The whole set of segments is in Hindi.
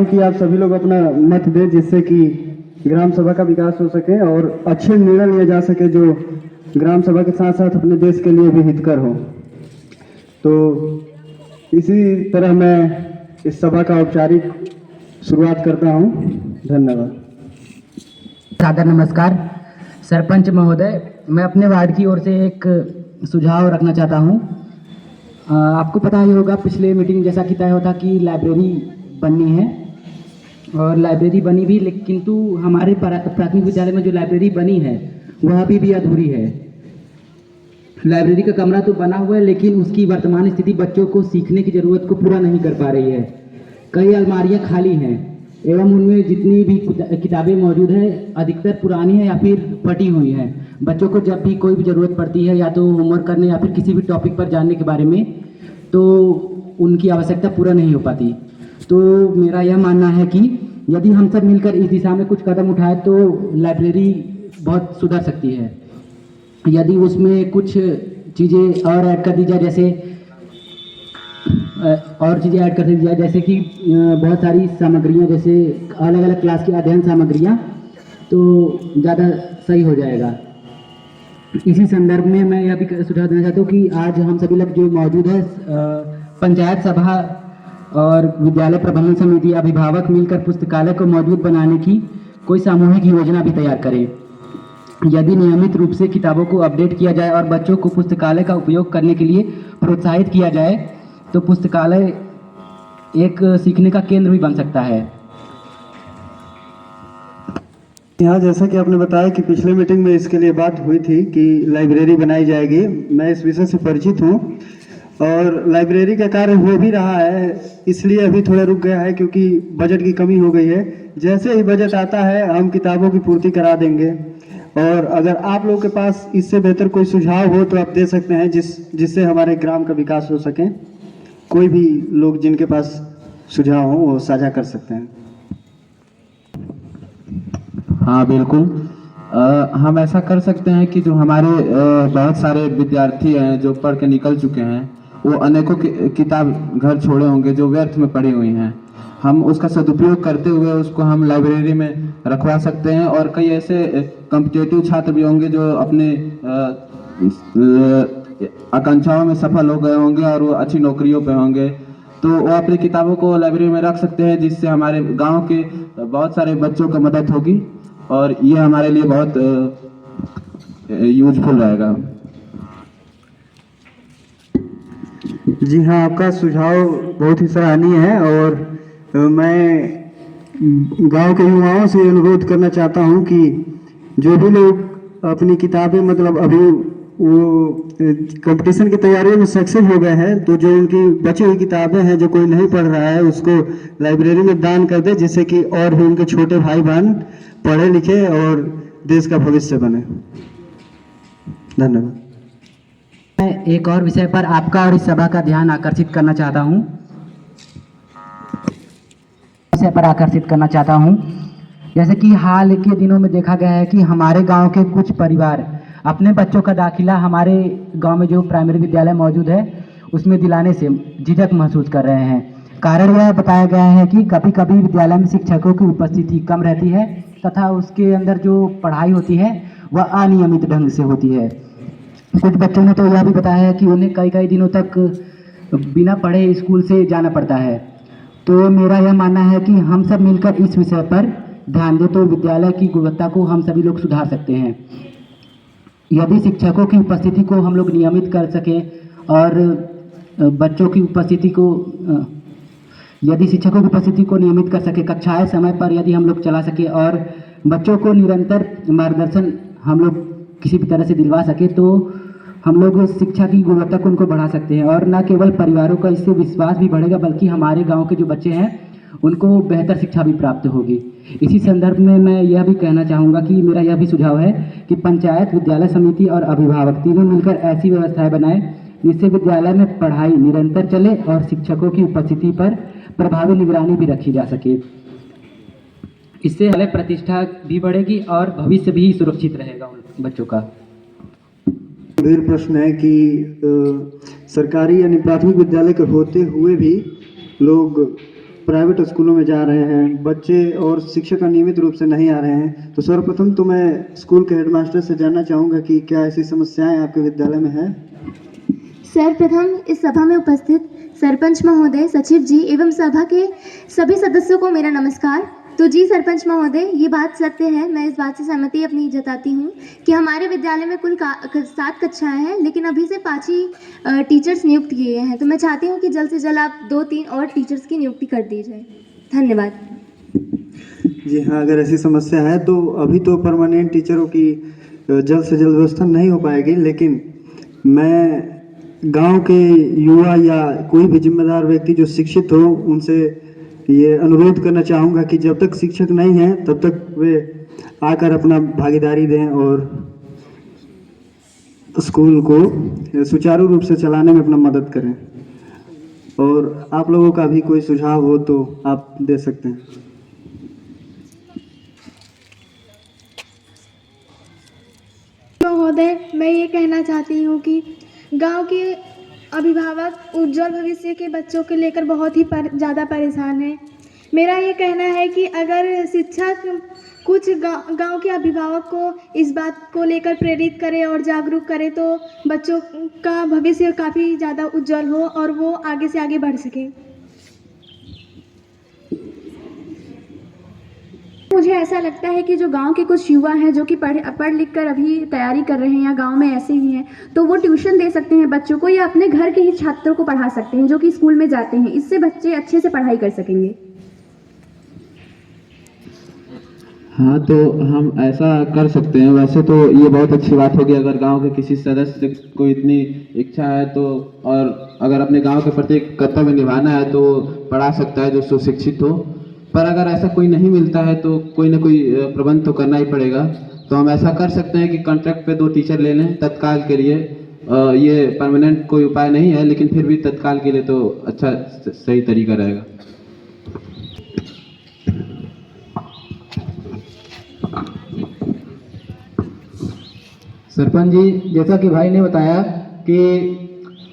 हूं कि आप सभी लोग अपना मत दें, जिससे कि ग्राम सभा का विकास हो सके और अच्छे निर्णय लिए जा सके जो ग्राम सभा के साथ साथ अपने देश के लिए भी हितकर हो। तो इसी तरह मैं इस सभा का औपचारिक शुरुआत करता हूं। धन्यवाद। सादर नमस्कार। सरपंच महोदय, मैं अपने वार्ड की ओर से एक सुझाव रखना चाहता हूं। आपको पता ही होगा, पिछले मीटिंग जैसा कि तय होता कि लाइब्रेरी बननी है और लाइब्रेरी बनी भी, लेकिन किंतु हमारे प्राथमिक विद्यालय में जो लाइब्रेरी बनी है वह अभी भी अधूरी है। लाइब्रेरी का कमरा तो बना हुआ है, लेकिन उसकी वर्तमान स्थिति बच्चों को सीखने की ज़रूरत को पूरा नहीं कर पा रही है। कई अलमारियां खाली हैं एवं उनमें जितनी भी किताबें मौजूद हैं अधिकतर पुरानी है या फिर फटी हुई हैं। बच्चों को जब भी कोई भी ज़रूरत पड़ती है, या तो होमवर्क करने या फिर किसी भी टॉपिक पर जानने के बारे में, तो उनकी आवश्यकता पूरा नहीं हो पाती। तो मेरा यह मानना है कि यदि हम सब मिलकर इस दिशा में कुछ कदम उठाए तो लाइब्रेरी बहुत सुधर सकती है। यदि उसमें कुछ चीज़ें और ऐड कर दी जाए, जैसे कि बहुत सारी सामग्रियाँ, जैसे अलग अलग क्लास की अध्ययन सामग्रियाँ, तो ज़्यादा सही हो जाएगा। इसी संदर्भ में मैं यह भी सुझाव देना चाहता हूँ कि आज हम सभी लोग जो मौजूद है, पंचायत सभा और विद्यालय प्रबंधन समिति, अभिभावक मिलकर पुस्तकालय को मौजूद बनाने की कोई सामूहिक योजना भी तैयार करें। यदि नियमित रूप से किताबों को अपडेट किया जाए और बच्चों को पुस्तकालय का उपयोग करने के लिए प्रोत्साहित किया जाए तो पुस्तकालय एक सीखने का केंद्र भी बन सकता है। यहाँ जैसा कि आपने बताया कि पिछले मीटिंग में इसके लिए बात हुई थी कि लाइब्रेरी बनाई जाएगी, मैं इस विषय से परिचित हूँ और लाइब्रेरी का कार्य हो भी रहा है। इसलिए अभी थोड़ा रुक गया है क्योंकि बजट की कमी हो गई है। जैसे ही बजट आता है हम किताबों की पूर्ति करा देंगे। और अगर आप लोगों के पास इससे बेहतर कोई सुझाव हो तो आप दे सकते हैं, जिससे हमारे ग्राम का विकास हो सके। कोई भी लोग जिनके पास सुझाव हो वो साझा कर सकते हैं। हाँ बिल्कुल, हम ऐसा कर सकते हैं कि जो हमारे बहुत सारे विद्यार्थी हैं जो पढ़ के निकल चुके हैं, वो अनेकों किताब घर छोड़े होंगे जो व्यर्थ में पड़ी हुई हैं। हम उसका सदुपयोग करते हुए उसको हम लाइब्रेरी में रखवा सकते हैं। और कई ऐसे कॉम्पिटिटिव छात्र भी होंगे जो अपने आकांक्षाओं में सफल हो गए होंगे और वो अच्छी नौकरियों पे होंगे, तो वो अपनी किताबों को लाइब्रेरी में रख सकते हैं, जिससे हमारे गांव के बहुत सारे बच्चों को मदद होगी और ये हमारे लिए बहुत यूजफुल रहेगा। जी हाँ, आपका सुझाव बहुत ही सराहनीय है और मैं गांव के युवाओं से अनुरोध करना चाहता हूं कि जो भी लोग अपनी किताबें मतलब अभी वो कंपटीशन की तैयारियों में सक्सेस हो गए हैं, तो जो उनकी बची हुई किताबें हैं जो कोई नहीं पढ़ रहा है उसको लाइब्रेरी में दान कर दे, जिससे कि और भी उनके छोटे भाई बहन पढ़े लिखे और देश का भविष्य बने। धन्यवाद। मैं एक और विषय पर आपका और इस सभा का ध्यान आकर्षित करना चाहता हूं। जैसे कि हाल के दिनों में देखा गया है कि हमारे गांव के कुछ परिवार अपने बच्चों का दाखिला हमारे गांव में जो प्राइमरी विद्यालय मौजूद है उसमें दिलाने से झिझक महसूस कर रहे हैं। कारण यह बताया गया है कि कभी कभी विद्यालय में शिक्षकों की उपस्थिति कम रहती है तथा उसके अंदर जो पढ़ाई होती है वह अनियमित ढंग से होती है। कुछ बच्चों ने तो यह भी बताया है कि उन्हें कई कई दिनों तक बिना पढ़े स्कूल से जाना पड़ता है। तो मेरा यह मानना है कि हम सब मिलकर इस विषय पर ध्यान दें तो विद्यालय की गुणवत्ता को हम सभी लोग सुधार सकते हैं। यदि शिक्षकों की उपस्थिति को हम लोग नियमित कर सकें और बच्चों की उपस्थिति को यदि शिक्षकों की उपस्थिति को नियमित कर सके, कक्षाएं समय पर यदि हम लोग चला सके और बच्चों को निरंतर मार्गदर्शन हम लोग किसी भी तरह से दिलवा सके, तो हम लोग शिक्षा की गुणवत्ता को उनको बढ़ा सकते हैं। और न केवल परिवारों का इससे विश्वास भी बढ़ेगा, बल्कि हमारे गांव के जो बच्चे हैं उनको बेहतर शिक्षा भी प्राप्त होगी। इसी संदर्भ में मैं यह भी कहना चाहूँगा कि मेरा यह भी सुझाव है कि पंचायत, विद्यालय समिति और अभिभावक तीनों मिलकर ऐसी व्यवस्थाएं बनाएं जिससे विद्यालय में पढ़ाई निरंतर चले और शिक्षकों की उपस्थिति पर प्रभावी निगरानी भी रखी जा सके। इससे हमारी प्रतिष्ठा भी बढ़ेगी और भविष्य भी सुरक्षित रहेगा उन बच्चों का। गंभीर प्रश्न है कि सरकारी यानी प्राथमिक विद्यालय के होते हुए भी लोग प्राइवेट स्कूलों में जा रहे हैं बच्चे और शिक्षक अनियमित रूप से नहीं आ रहे हैं, तो सर्वप्रथम तो मैं स्कूल के हेडमास्टर से जानना चाहूँगा कि क्या ऐसी समस्याएं आपके विद्यालय में हैं। सर्वप्रथम इस सभा में उपस्थित सरपंच महोदय, सचिव जी एवं सभा के सभी सदस्यों को मेरा नमस्कार। तो जी सरपंच महोदय, ये बात सत्य है, मैं इस बात से सहमति अपनी जताती हूँ कि हमारे विद्यालय में कुल 7 कक्षाएं हैं, लेकिन अभी से 5 ही टीचर्स नियुक्त किए हैं। तो मैं चाहती हूँ कि जल्द से जल्द आप 2-3 और टीचर्स की नियुक्ति कर दी जाए। धन्यवाद। जी हाँ, अगर ऐसी समस्या है तो अभी तो परमानेंट टीचरों की जल्द से जल्द व्यवस्था नहीं हो पाएगी, लेकिन मैं गांव के युवा या कोई भी जिम्मेदार व्यक्ति जो शिक्षित हो उनसे ये अनुरोध करना चाहूँगा कि जब तक शिक्षक नहीं हैं तब तक वे आकर अपना भागीदारी दें और स्कूल को सुचारू रूप से चलाने में अपना मदद करें। और आप लोगों का भी कोई सुझाव हो तो आप दे सकते हैं। महोदय, मैं ये कहना चाहती हूँ कि गांव के अभिभावक उज्जवल भविष्य के बच्चों को लेकर बहुत ही ज़्यादा परेशान हैं। मेरा ये कहना है कि अगर शिक्षक कुछ गांव के अभिभावक को इस बात को लेकर प्रेरित करे और जागरूक करे तो बच्चों का भविष्य काफ़ी ज़्यादा उज्जवल हो और वो आगे से आगे बढ़ सके। मुझे ऐसा लगता है कि जो गांव के कुछ युवा हैं जो कि पढ़ लिख कर अभी तैयारी कर रहे हैं या गांव में ऐसे ही हैं, तो वो ट्यूशन दे सकते हैं बच्चों को या अपने घर के ही छात्रों को पढ़ा सकते हैं जो कि स्कूल में जाते हैं। इससे बच्चे अच्छे से पढ़ाई कर सकेंगे। हाँ, तो हम ऐसा कर सकते हैं। वैसे तो ये बहुत अच्छी बात होगी अगर गांव के किसी सदस्य को इतनी इच्छा है तो, और अगर अपने गांव के प्रति कर्तव्य निभाना है तो पढ़ा सकता है जो सुशिक्षित हो। पर अगर ऐसा कोई नहीं मिलता है तो कोई ना कोई प्रबंध तो करना ही पड़ेगा। तो हम ऐसा कर सकते हैं कि कॉन्ट्रैक्ट पे 2 टीचर ले लें तत्काल के लिए। ये परमानेंट कोई उपाय नहीं है, लेकिन फिर भी तत्काल के लिए तो अच्छा सही तरीका रहेगा। सरपंच जी, जैसा कि भाई ने बताया कि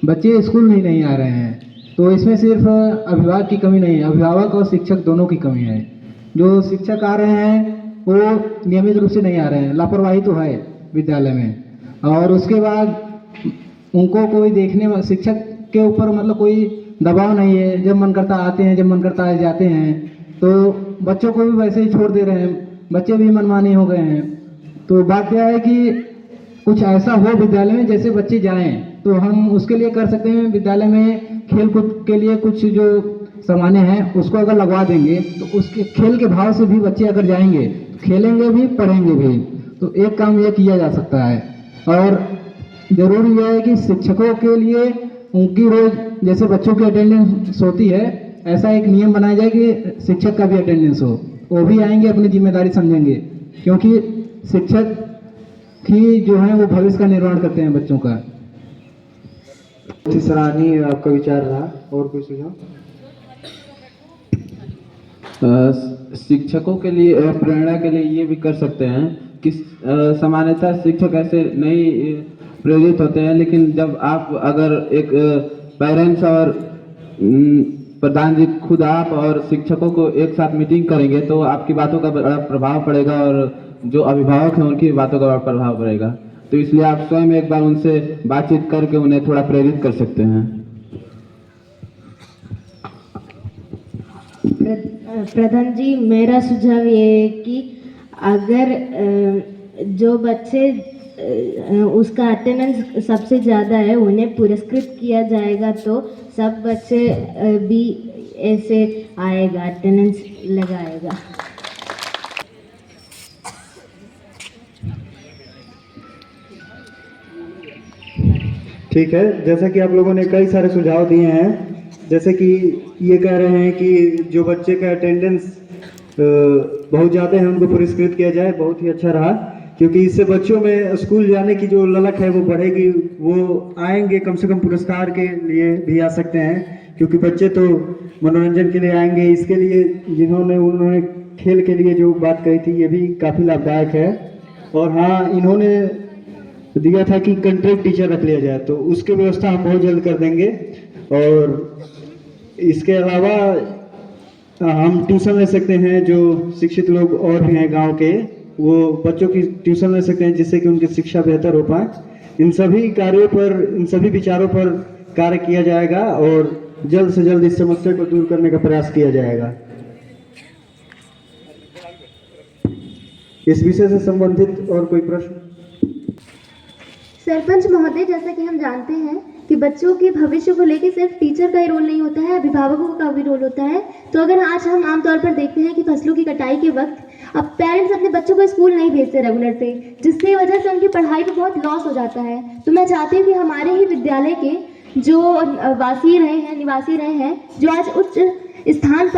बच्चे स्कूल नहीं आ रहे हैं, तो इसमें सिर्फ अभिभावक की कमी नहीं है, अभिभावक और शिक्षक दोनों की कमी है। जो शिक्षक आ रहे हैं वो नियमित रूप से नहीं आ रहे हैं, लापरवाही तो है विद्यालय में। और उसके बाद उनको कोई देखने में शिक्षक के ऊपर मतलब कोई दबाव नहीं है, जब मन करता आते हैं, जब मन करता जाते हैं। तो बच्चों को भी वैसे ही छोड़ दे रहे हैं, बच्चे भी मनमानी हो गए हैं। तो बात यह है कि कुछ ऐसा हो विद्यालय में जैसे बच्चे जाएं, तो हम उसके लिए कर सकते हैं। विद्यालय में खेल कूद के लिए कुछ जो सामान्य हैं उसको अगर लगवा देंगे तो उसके खेल के भाव से भी बच्चे अगर जाएंगे तो खेलेंगे भी, पढ़ेंगे भी। तो एक काम यह किया जा सकता है। और ज़रूरी यह है कि शिक्षकों के लिए उनकी रोज जैसे बच्चों की अटेंडेंस होती है, ऐसा एक नियम बनाया जाए कि शिक्षक का भी अटेंडेंस हो। वो भी आएंगे, अपनी जिम्मेदारी समझेंगे, क्योंकि शिक्षक ही जो है वो भविष्य का निर्माण करते हैं बच्चों का। सराहनीय आपका विचार रहा। और कोई सुझाव? शिक्षकों के लिए प्रेरणा के लिए ये भी कर सकते हैं कि सामान्यतः शिक्षक ऐसे नहीं प्रेरित होते हैं, लेकिन जब आप अगर एक पेरेंट्स और प्रधान जी खुद आप और शिक्षकों को एक साथ मीटिंग करेंगे तो आपकी बातों का बड़ा प्रभाव पड़ेगा और जो अभिभावक हैं उनकी बातों का बड़ा प्रभाव पड़ेगा। तो इसलिए आप स्वयं एक बार उनसे बातचीत करके उन्हें थोड़ा प्रेरित कर सकते हैं। प्रधान जी, मेरा सुझाव ये है कि अगर जो बच्चे उसका अटेंडेंस सबसे ज़्यादा है उन्हें पुरस्कृत किया जाएगा तो सब बच्चे भी ऐसे आएगा, अटेंडेंस लगाएगा। ठीक है, जैसा कि आप लोगों ने कई सारे सुझाव दिए हैं, जैसे कि ये कह रहे हैं कि जो बच्चे का अटेंडेंस बहुत ज़्यादा है उनको पुरस्कृत किया जाए। बहुत ही अच्छा रहा, क्योंकि इससे बच्चों में स्कूल जाने की जो ललक है वो बढ़ेगी, वो आएंगे, कम से कम पुरस्कार के लिए भी आ सकते हैं, क्योंकि बच्चे तो मनोरंजन के लिए आएंगे। इसके लिए उन्होंने खेल के लिए जो बात कही थी ये भी काफ़ी लाभदायक है। और हाँ, इन्होंने दिया था कि कॉन्ट्रैक्ट टीचर रख लिया जाए, तो उसकी व्यवस्था हम बहुत जल्द कर देंगे। और इसके अलावा हम ट्यूशन ले सकते हैं, जो शिक्षित लोग और भी हैं गांव के, वो बच्चों की ट्यूशन ले सकते हैं जिससे कि उनकी शिक्षा बेहतर हो पाए। इन सभी कार्यों पर, इन सभी विचारों पर कार्य किया जाएगा और जल्द से जल्द इस समस्या को दूर करने का प्रयास किया जाएगा। इस विषय से संबंधित और कोई प्रश्न? सरपंच महोदय, जैसा कि हम जानते हैं कि बच्चों के भविष्य को लेकर सिर्फ टीचर का ही रोल नहीं होता है, अभिभावकों का भी रोल होता है। तो अगर आज हम आमतौर पर देखते हैं कि फसलों की कटाई के वक्त अब पेरेंट्स अपने बच्चों को स्कूल नहीं भेजते रेगुलर से, जिसकी वजह से उनकी पढ़ाई पे बहुत लॉस हो जाता है। तो मैं चाहती हूँ कि हमारे ही विद्यालय के जो निवासी रहे हैं, जो आज उच्च स्थान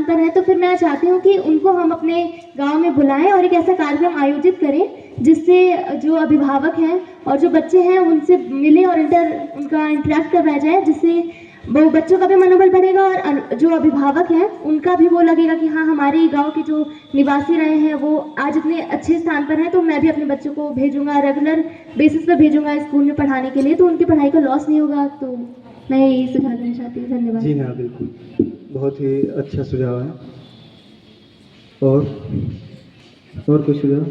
पर है, तो फिर मैं चाहती हूँ कि उनको हम अपने गांव में बुलाएं और एक ऐसा कार्यक्रम आयोजित करें जिससे जो अभिभावक हैं और जो बच्चे हैं उनसे मिले और उनका इंटरेक्ट करवाया जाए, जिससे वो बच्चों का भी मनोबल बढ़ेगा और जो अभिभावक हैं उनका भी वो लगेगा कि हाँ, हमारे गांव के जो निवासी रहे हैं वो आज इतने अच्छे स्थान पर हैं, तो मैं भी अपने बच्चों को भेजूंगा, रेगुलर बेसिस पर भेजूंगा स्कूल में पढ़ाने के लिए, तो उनकी पढ़ाई का लॉस नहीं होगा। तो मैं यही सुझाव देना चाहती हूँ। धन्यवाद। जी हाँ, बिल्कुल, बहुत ही अच्छा सुझाव है। और कुछ सुझाव?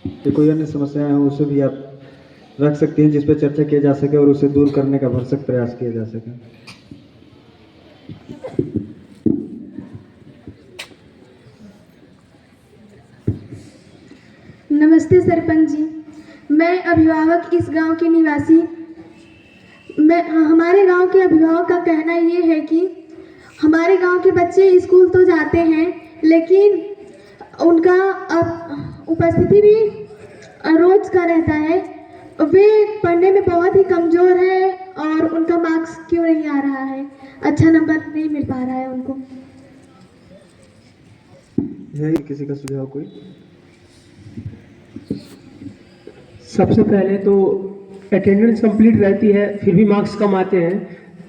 तो कोई अन्य समस्याएं हो उसे भी आप रख सकते हैं जिस पर चर्चा किया जा सके और उसे दूर करने का भरसक प्रयास किया जा सके। नमस्ते सरपंच जी, मैं अभिभावक इस गांव के निवासी, हमारे गांव के अभिभावक का कहना ये है कि हमारे गांव के बच्चे स्कूल तो जाते हैं लेकिन उनका उपस्थिति भी रोज का रहता है। वे पढ़ने में बहुत ही कमज़ोर है और उनका मार्क्स क्यों नहीं आ रहा है, अच्छा नंबर नहीं मिल पा रहा है उनको। है किसी का सुझाव कोई? सबसे पहले तो अटेंडेंस कंप्लीट रहती है फिर भी मार्क्स कम आते हैं,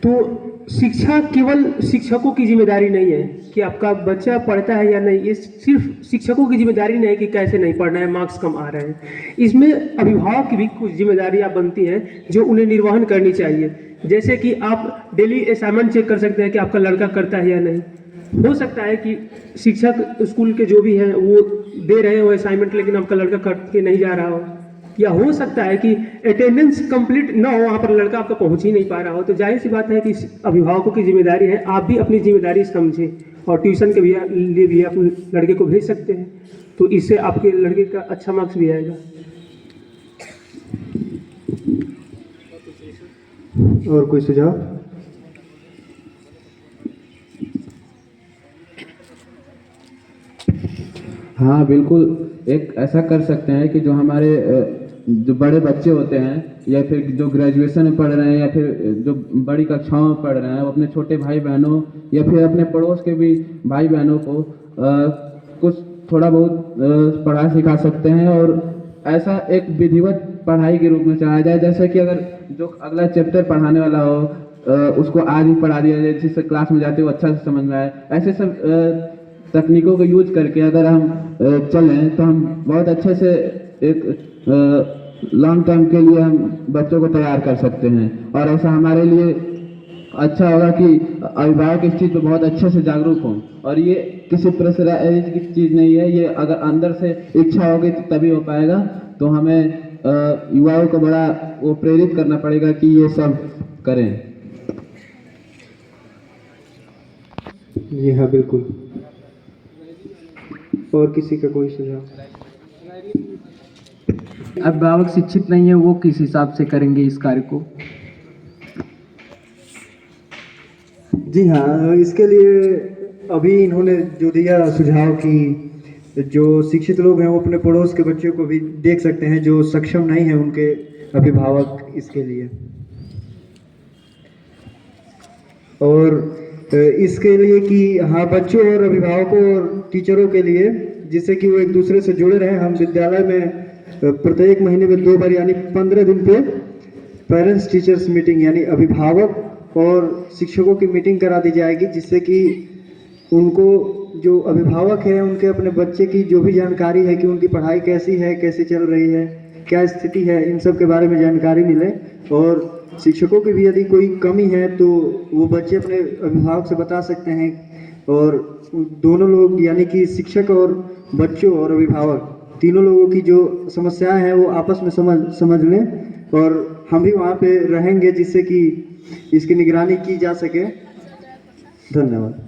तो शिक्षा केवल शिक्षकों की जिम्मेदारी नहीं है कि आपका बच्चा पढ़ता है या नहीं, ये सिर्फ शिक्षकों की जिम्मेदारी नहीं है कि कैसे नहीं पढ़ना है, मार्क्स कम आ रहे हैं। इसमें अभिभावक की भी कुछ जिम्मेदारियां बनती हैं जो उन्हें निर्वहन करनी चाहिए। जैसे कि आप डेली असाइनमेंट चेक कर सकते हैं कि आपका लड़का करता है या नहीं। हो सकता है कि शिक्षक स्कूल के जो भी हैं वो दे रहे हो असाइनमेंट लेकिन आपका लड़का करके नहीं जा रहा हो, या हो सकता है कि अटेंडेंस कंप्लीट ना हो, वहाँ पर लड़का आपका पहुँच ही नहीं पा रहा हो। तो जाहिर सी बात है कि अभिभावकों की जिम्मेदारी है, आप भी अपनी जिम्मेदारी समझें और ट्यूशन के लिए भी अपने लड़के को भेज सकते हैं, तो इससे आपके लड़के का अच्छा मार्क्स भी आएगा। और कोई सुझाव? हाँ बिल्कुल, एक ऐसा कर सकते हैं कि जो हमारे जो बड़े बच्चे होते हैं या फिर जो ग्रेजुएशन में पढ़ रहे हैं या फिर जो बड़ी कक्षाओं में पढ़ रहे हैं, वो अपने छोटे भाई बहनों या फिर अपने पड़ोस के भी भाई बहनों को कुछ थोड़ा बहुत पढ़ा सिखा सकते हैं और ऐसा एक विधिवत पढ़ाई के रूप में चलाया जाए। जैसे कि अगर जो अगला चैप्टर पढ़ाने वाला हो उसको आज ही पढ़ा दिया जाए, जिससे क्लास में जाते हुए अच्छा से समझ में आए। ऐसे सब तकनीकों को यूज करके अगर हम चलें तो हम बहुत अच्छे से एक लॉन्ग टर्म के लिए हम बच्चों को तैयार कर सकते हैं। और ऐसा हमारे लिए अच्छा होगा कि अभिभावक इस चीज़ पर बहुत अच्छे से जागरूक हों। और ये किसी प्रेशराइज की चीज़ नहीं है, ये अगर अंदर से इच्छा होगी तो तभी हो पाएगा। तो हमें युवाओं को बड़ा वो प्रेरित करना पड़ेगा कि ये सब करें। जी हाँ, बिल्कुल। और किसी का कोई सुझाव? अभिभावक शिक्षित नहीं है, वो किस हिसाब से करेंगे इस कार्य को? जी हाँ, इसके लिए अभी इन्होंने जो दिया सुझाव कि जो शिक्षित लोग हैं वो अपने पड़ोस के बच्चों को भी देख सकते हैं जो सक्षम नहीं है, उनके अभिभावक इसके लिए। और इसके लिए कि हाँ, बच्चों और अभिभावकों और टीचरों के लिए, जिससे कि वो एक दूसरे से जुड़े रहें, हम विद्यालय में प्रत्येक महीने में 2 बार यानी 15 दिन पे पेरेंट्स टीचर्स मीटिंग यानी अभिभावक और शिक्षकों की मीटिंग करा दी जाएगी, जिससे कि उनको जो अभिभावक हैं उनके अपने बच्चे की जो भी जानकारी है कि उनकी पढ़ाई कैसी है, कैसी चल रही है, क्या स्थिति है, इन सब के बारे में जानकारी मिले और शिक्षकों की भी यदि कोई कमी है तो वो बच्चे अपने अभिभावक से बता सकते हैं, और दोनों लोग यानी कि शिक्षक और बच्चों और अभिभावक तीनों लोगों की जो समस्याएं हैं वो आपस में समझ लें, और हम भी वहाँ पे रहेंगे जिससे कि इसकी निगरानी की जा सके। धन्यवाद।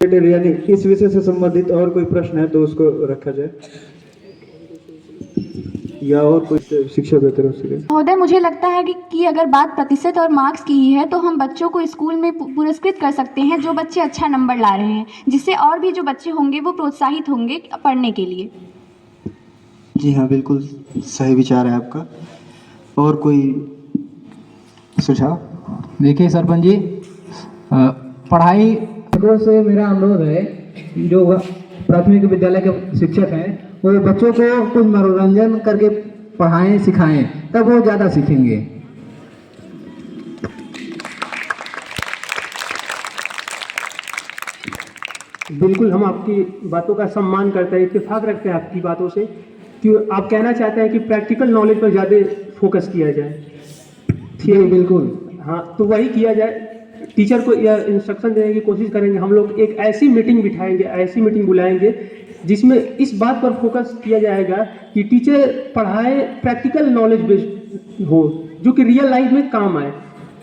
यानी इस विषय से संबंधित और कोई प्रश्न है तो उसको रखा जाए, या और कोई शिक्षा बेहतर हो सके। महोदय, मुझे लगता है कि अगर बात प्रतिशत और मार्क्स की ही है तो हम बच्चों को स्कूल में पुरस्कृत कर सकते हैं जो बच्चे अच्छा नंबर ला रहे हैं, जिससे और भी जो बच्चे होंगे वो प्रोत्साहित होंगे पढ़ने के लिए। जी हाँ, बिल्कुल सही विचार है आपका। और कोई सुझाव? देखिए सरपंच जी, पढ़ाई से मेरा अनुरोध है, जो प्राथमिक विद्यालय के शिक्षक हैं वो बच्चों को कुछ मनोरंजन करके पढ़ाएं सिखाएं, तब वो ज़्यादा सीखेंगे। बिल्कुल, हम आपकी बातों का सम्मान करते हैं, इत्तेफाक रखते हैं आपकी बातों से, कि आप कहना चाहते हैं कि प्रैक्टिकल नॉलेज पर ज़्यादा फोकस किया जाए। ठीक है, बिल्कुल। हाँ, तो वही किया जाए। टीचर को यह इंस्ट्रक्शन देने की कोशिश करेंगे। हम लोग एक ऐसी मीटिंग बिठाएंगे, ऐसी मीटिंग बुलाएंगे जिसमें इस बात पर फोकस किया जाएगा कि टीचर पढ़ाए प्रैक्टिकल नॉलेज बेस्ड हो, जो कि रियल लाइफ में काम आए।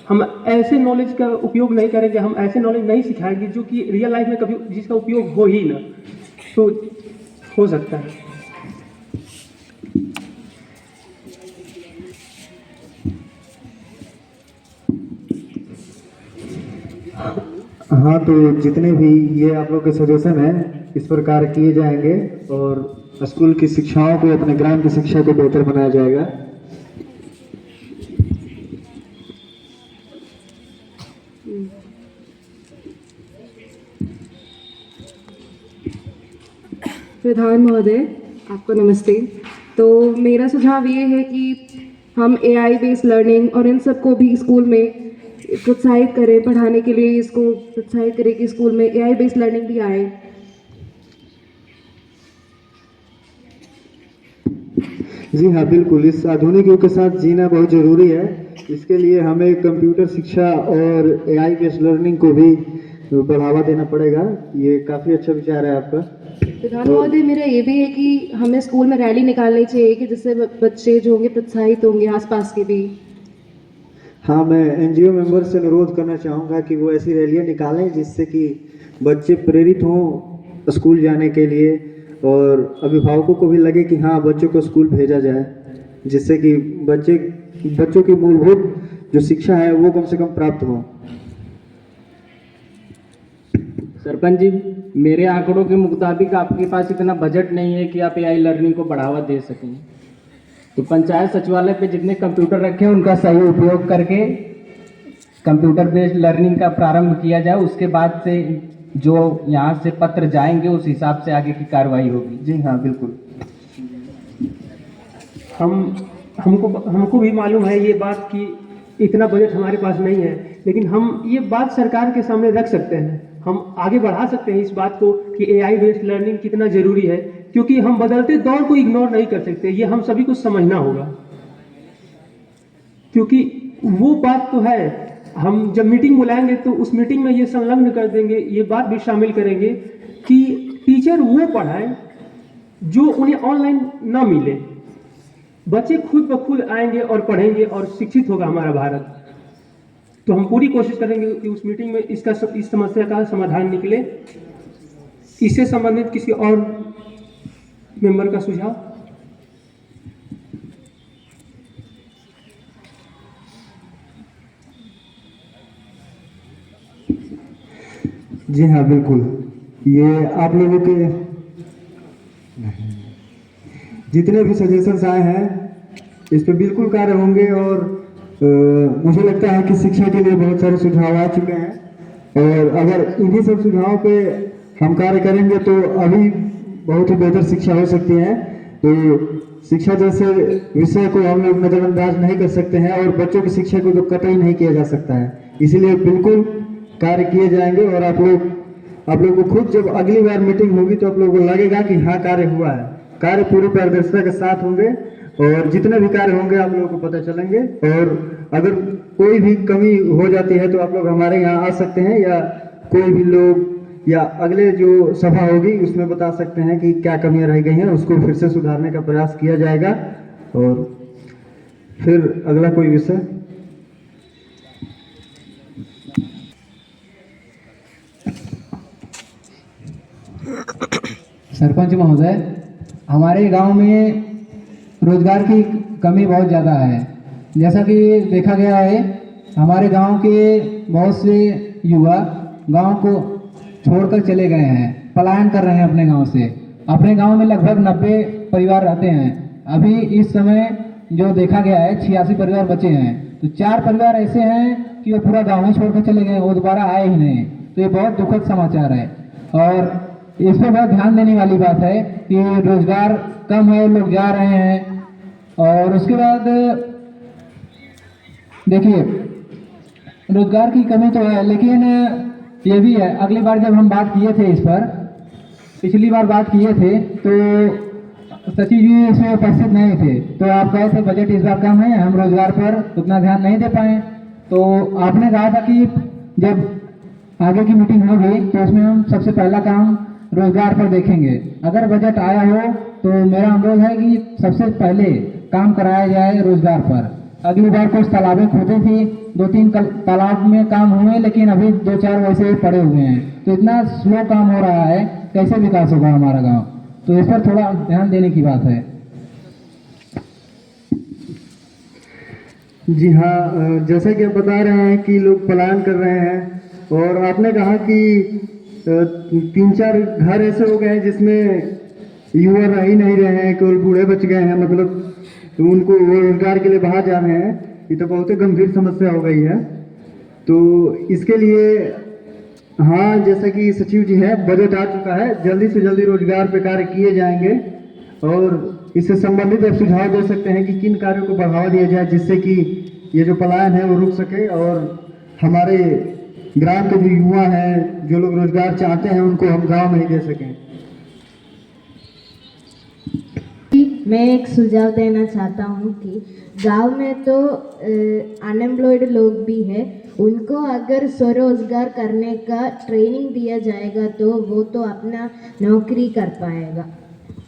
हम ऐसे नॉलेज का उपयोग नहीं करेंगे, हम ऐसे नॉलेज नहीं सिखाएंगे जो कि रियल लाइफ में कभी जिसका उपयोग हो ही ना, तो हो सकता है। हाँ, तो जितने भी ये आप लोग के सजेशन हैं इस पर कार्य किए जाएंगे और स्कूल की शिक्षाओं को, अपने ग्राम की शिक्षा को बेहतर बनाया जाएगा। प्रधान महोदय, आपको नमस्ते। तो मेरा सुझाव ये है कि हम AI बेस्ड लर्निंग और इन सब को भी स्कूल में प्रोत्साहित करें, पढ़ाने के लिए इसको प्रोत्साहित करें कि स्कूल में AI बेस्ड लर्निंग भी आए। जी हाँ, बिल्कुल। इस आधुनिक युग के साथ जीना बहुत ज़रूरी है। इसके लिए हमें कंप्यूटर शिक्षा और AI बेस्ड लर्निंग को भी बढ़ावा देना पड़ेगा। ये काफ़ी अच्छा विचार है आपका। प्रधान महोदय, मेरा ये भी है कि हमें स्कूल में रैली निकालनी चाहिए कि जिससे बच्चे जो होंगे प्रोत्साहित होंगे, आसपास के भी। हाँ, मैं NGO मेंबर से अनुरोध करना चाहूँगा कि वो ऐसी रैलियाँ निकालें जिससे कि बच्चे प्रेरित हों स्कूल जाने के लिए, और अभिभावकों को भी लगे कि हाँ, बच्चों को स्कूल भेजा जाए, जिससे कि बच्चों की मूलभूत जो शिक्षा है वो कम से कम प्राप्त हो। सरपंच जी, मेरे आंकड़ों के मुताबिक आपके पास इतना बजट नहीं है कि आप AI लर्निंग को बढ़ावा दे सकें। तो पंचायत सचिवालय पे जितने कंप्यूटर रखे हैं उनका सही उपयोग करके कंप्यूटर बेस्ड लर्निंग का प्रारंभ किया जाए। उसके बाद से जो यहाँ से पत्र जाएंगे उस हिसाब से आगे की कार्रवाई होगी। जी हाँ, बिल्कुल। हमको भी मालूम है ये बात कि इतना बजट हमारे पास नहीं है, लेकिन हम ये बात सरकार के सामने रख सकते हैं। हम आगे बढ़ा सकते हैं इस बात को कि AI बेस्ड लर्निंग कितना ज़रूरी है, क्योंकि हम बदलते दौर को इग्नोर नहीं कर सकते। ये हम सभी को समझना होगा, क्योंकि वो बात तो है। हम जब मीटिंग बुलाएंगे तो उस मीटिंग में ये संलग्न कर देंगे, ये बात भी शामिल करेंगे कि टीचर वो पढ़ाए जो उन्हें ऑनलाइन ना मिले। बच्चे खुद ब खुद आएंगे और पढ़ेंगे और शिक्षित होगा हमारा भारत। तो हम पूरी कोशिश करेंगे कि उस मीटिंग में इस समस्या का समाधान निकले। इससे संबंधित किसी और मेंबर का सुझाव? जी हाँ, बिल्कुल। ये आप लोगों के जितने भी सजेशंस आए हैं इस पर बिल्कुल कार्य होंगे, और मुझे लगता है कि शिक्षा के लिए बहुत सारे सुझाव आ चुके हैं, और अगर इन्हीं सब सुझावों पे हम कार्य करेंगे तो अभी बहुत ही बेहतर शिक्षा हो सकती है। तो शिक्षा जैसे विषय को हम लोग नज़रअंदाज नहीं कर सकते हैं, और बच्चों की शिक्षा को तो कतई नहीं किया जा सकता है। इसीलिए बिल्कुल कार्य किए जाएंगे, और आप लोग को खुद जब अगली बार मीटिंग होगी तो आप लोगों को लगेगा कि हाँ, कार्य हुआ है। कार्य पूरी पारदर्शिता के साथ होंगे, और जितने भी कार्य होंगे आप लोगों को पता चलेंगे। और अगर कोई भी कमी हो जाती है तो आप लोग हमारे यहाँ आ सकते हैं, या कोई भी लोग या अगले जो सभा होगी उसमें बता सकते हैं कि क्या कमियां रह गई हैं, उसको फिर से सुधारने का प्रयास किया जाएगा। और फिर अगला कोई विषय। सरपंच महोदय, हमारे गांव में रोजगार की कमी बहुत ज़्यादा है। जैसा कि देखा गया है, हमारे गांव के बहुत से युवा गांव को छोड़कर चले गए हैं, पलायन कर रहे हैं अपने गांव से। अपने गांव में लगभग 90 परिवार रहते हैं। अभी इस समय जो देखा गया है 86 परिवार बचे हैं। तो 4 परिवार ऐसे हैं कि वो पूरा गाँव ही छोड़कर चले गए, वो दोबारा आए ही नहीं। तो ये बहुत दुखद समाचार है और इस पर बहुत ध्यान देने वाली बात है कि रोजगार कम है, लोग जा रहे हैं। और उसके बाद देखिए, रोजगार की कमी तो है, लेकिन ये भी है, अगली बार जब हम बात किए थे इस पर, पिछली बार बात किए थे तो सचिव जी इसमें उपस्थित नहीं थे। तो आप कहे थे बजट इस बार कम है, हम रोजगार पर उतना ध्यान नहीं दे पाए। तो आपने कहा था कि जब आगे की मीटिंग होगी तो उसमें हम सबसे पहला काम रोजगार पर देखेंगे। अगर बजट आया हो तो मेरा अनुरोध है कि सबसे पहले काम कराया जाए रोजगार पर। अगली बार कुछ तालाबें खोदी थी, 2-3 तालाब में काम हुए, लेकिन अभी 2-4 वैसे ही पड़े हुए हैं। तो इतना स्लो काम हो रहा है, कैसे विकास होगा हमारा गांव? तो इस पर थोड़ा ध्यान देने की बात है। जी हाँ, जैसा कि आप बता रहे हैं कि लोग पलायन कर रहे हैं, और आपने कहा कि 3-4 घर ऐसे हो गए हैं जिसमें युवा रह ही नहीं रहे हैं, केवल बूढ़े बच गए हैं, मतलब तो उनको रोजगार के लिए बाहर जा रहे हैं। ये तो बहुत ही गंभीर समस्या हो गई है। तो इसके लिए हाँ, जैसा कि सचिव जी है, बजट आ चुका है, जल्दी से जल्दी रोजगार पे कार्य किए जाएंगे। और इससे संबंधित आप सुझाव दे सकते हैं कि किन कार्यों को बढ़ावा दिया जाए जिससे कि ये जो पलायन है वो रुक सके और हमारे ग्राम के जो युवा हैं, जो लोग रोजगार चाहते हैं, उनको हम गांव में ही दे सकें। मैं एक सुझाव देना चाहता हूँ कि गांव में तो अनएम्प्लॉयड लोग भी हैं, उनको अगर स्वरोजगार करने का ट्रेनिंग दिया जाएगा तो वो तो अपना नौकरी कर पाएगा,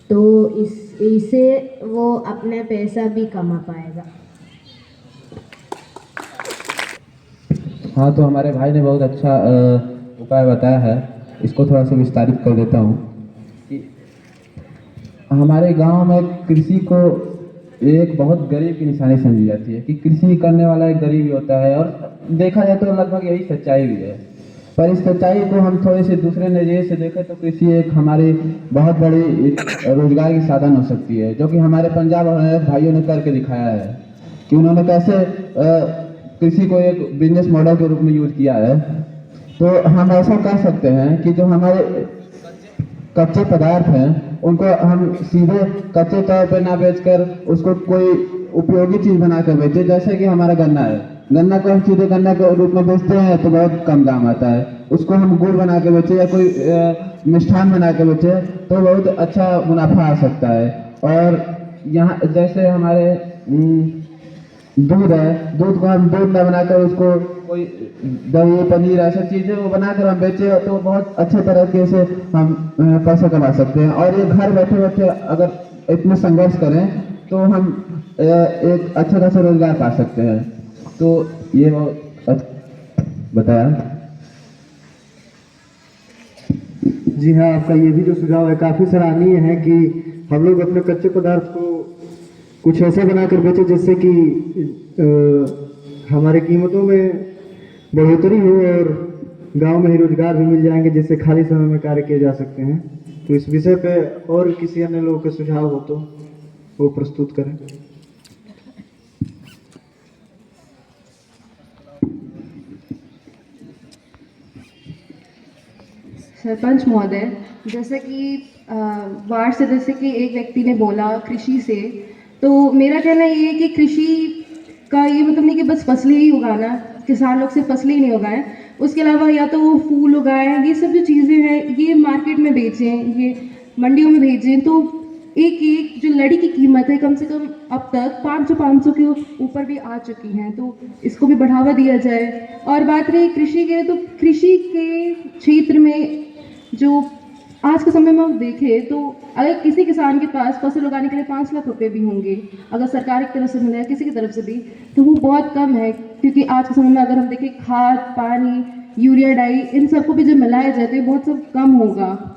तो इससे वो अपने पैसा भी कमा पाएगा। हाँ, तो हमारे भाई ने बहुत अच्छा उपाय बताया है, इसको थोड़ा सा विस्तारित कर देता हूँ कि हमारे गांव में कृषि को एक बहुत गरीब की निशानी समझी जाती है कि कृषि करने वाला एक गरीब ही होता है, और देखा जाए तो लगभग यही सच्चाई भी है। पर इस सच्चाई को हम थोड़े से दूसरे नज़रिए से देखें तो कृषि एक हमारी बहुत बड़ी रोजगार की साधन हो सकती है, जो कि हमारे पंजाब और भाइयों ने करके दिखाया है कि उन्होंने कैसे कृषि को एक बिजनेस मॉडल के रूप में यूज किया है। तो हम ऐसा कर सकते हैं कि जो हमारे कच्चे पदार्थ हैं उनको हम सीधे कच्चे तौर पर ना बेचकर उसको कोई उपयोगी चीज़ बना कर बेचे। जैसे कि हमारा गन्ना है, गन्ना को हम सीधे गन्ना के रूप में बेचते हैं तो बहुत कम दाम आता है। उसको हम गुड़ बना के बेचे या कोई मिष्ठान बना के बेचे तो बहुत अच्छा मुनाफा आ सकता है। और यहाँ जैसे हमारे दूध है, दूध को हम दूध न बनाकर उसको कोई दही पनीर ऐसा चीज़ें वो बनाकर हम बेचे तो बहुत अच्छे तरीके से हम पैसा कमा सकते हैं। और ये घर बैठे बैठे अगर इतने संघर्ष करें तो हम एक अच्छा खासा रोजगार पा सकते हैं। तो ये बताया। जी हाँ, आपका ये भी जो सुझाव है काफ़ी सराहनीय है कि हम लोग अपने कच्चे पदार्थ को कुछ ऐसा बनाकर बेचें जिससे कि हमारे कीमतों में बढ़ोतरी हो और गांव में ही रोजगार भी मिल जाएंगे, जिससे खाली समय में कार्य किए जा सकते हैं। तो इस विषय पे और किसी अन्य लोगों के सुझाव हो तो वो प्रस्तुत करें। सरपंच महोदय, जैसे कि वार्ड सदस्य के एक व्यक्ति ने बोला कृषि से, तो मेरा कहना ये है कि कृषि का ये मतलब नहीं कि बस फसलें ही उगाना, किसान लोग सिर्फ फसलें ही नहीं उगाएं, उसके अलावा या तो वो फूल उगाएं, ये सब जो चीज़ें हैं ये मार्केट में बेचें, ये मंडियों में भेजें। तो एक एक जो लड़ी की कीमत है कम से कम अब तक 500 के ऊपर भी आ चुकी हैं, तो इसको भी बढ़ावा दिया जाए। और बात रही कृषि के, तो कृषि के क्षेत्र में जो आज के समय में हम देखें तो अगर किसी किसान के पास फसल उगाने के लिए 5 लाख रुपए भी होंगे, अगर सरकार की तरफ से मिले या किसी की तरफ से भी, तो वो बहुत कम है, क्योंकि आज के समय में अगर हम देखें खाद, पानी, यूरिया, डाई, इन सबको भी जब मिलाया जाए तो ये बहुत सब कम होगा।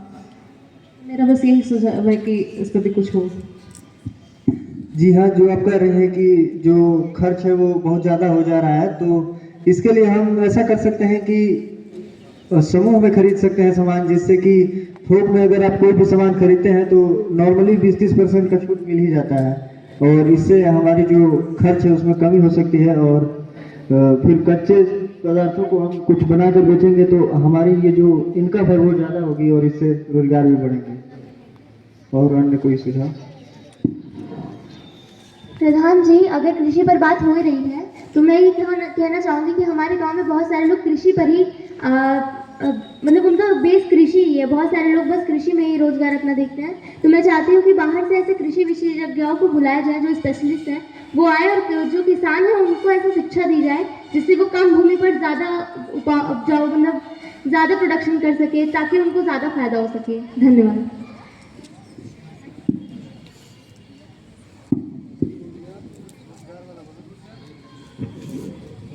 मेरा बस यही सुझाव है कि इस पर भी कुछ हो। जी हाँ, जो आप कह रहे हैं कि जो खर्च है वो बहुत ज़्यादा हो जा रहा है, तो इसके लिए हम ऐसा कर सकते हैं कि समूह में खरीद सकते हैं सामान, जिससे कि थोक में अगर आप कोई भी सामान खरीदते हैं तो नॉर्मली 20-30% का छूट मिल ही जाता है, और इससे हमारी जो खर्च है उसमें कमी हो सकती है। और फिर कच्चे पदार्थों को हम कुछ बनाकर बेचेंगे तो हमारी ये जो इनकम है वो ज़्यादा होगी और इससे रोजगार भी बढ़ेंगे। और अन्य कोई सुझाव? प्रधान जी, अगर कृषि पर बात हो ही रही है तो मैं ये कहना चाहूँगी कि हमारे गांव में बहुत सारे लोग कृषि पर ही मतलब उनका बेस कृषि ही है। बहुत सारे लोग बस कृषि में ही रोजगार अपना देखते हैं। तो मैं चाहती हूँ कि बाहर से ऐसे कृषि विशेषज्ञों को बुलाया जाए, जो स्पेशलिस्ट हैं वो आए, और जो किसान हैं उनको ऐसी शिक्षा दी जाए जिससे वो कम भूमि पर ज़्यादा उपजाऊ मतलब ज़्यादा प्रोडक्शन कर सके, ताकि उनको ज़्यादा फायदा हो सके। धन्यवाद।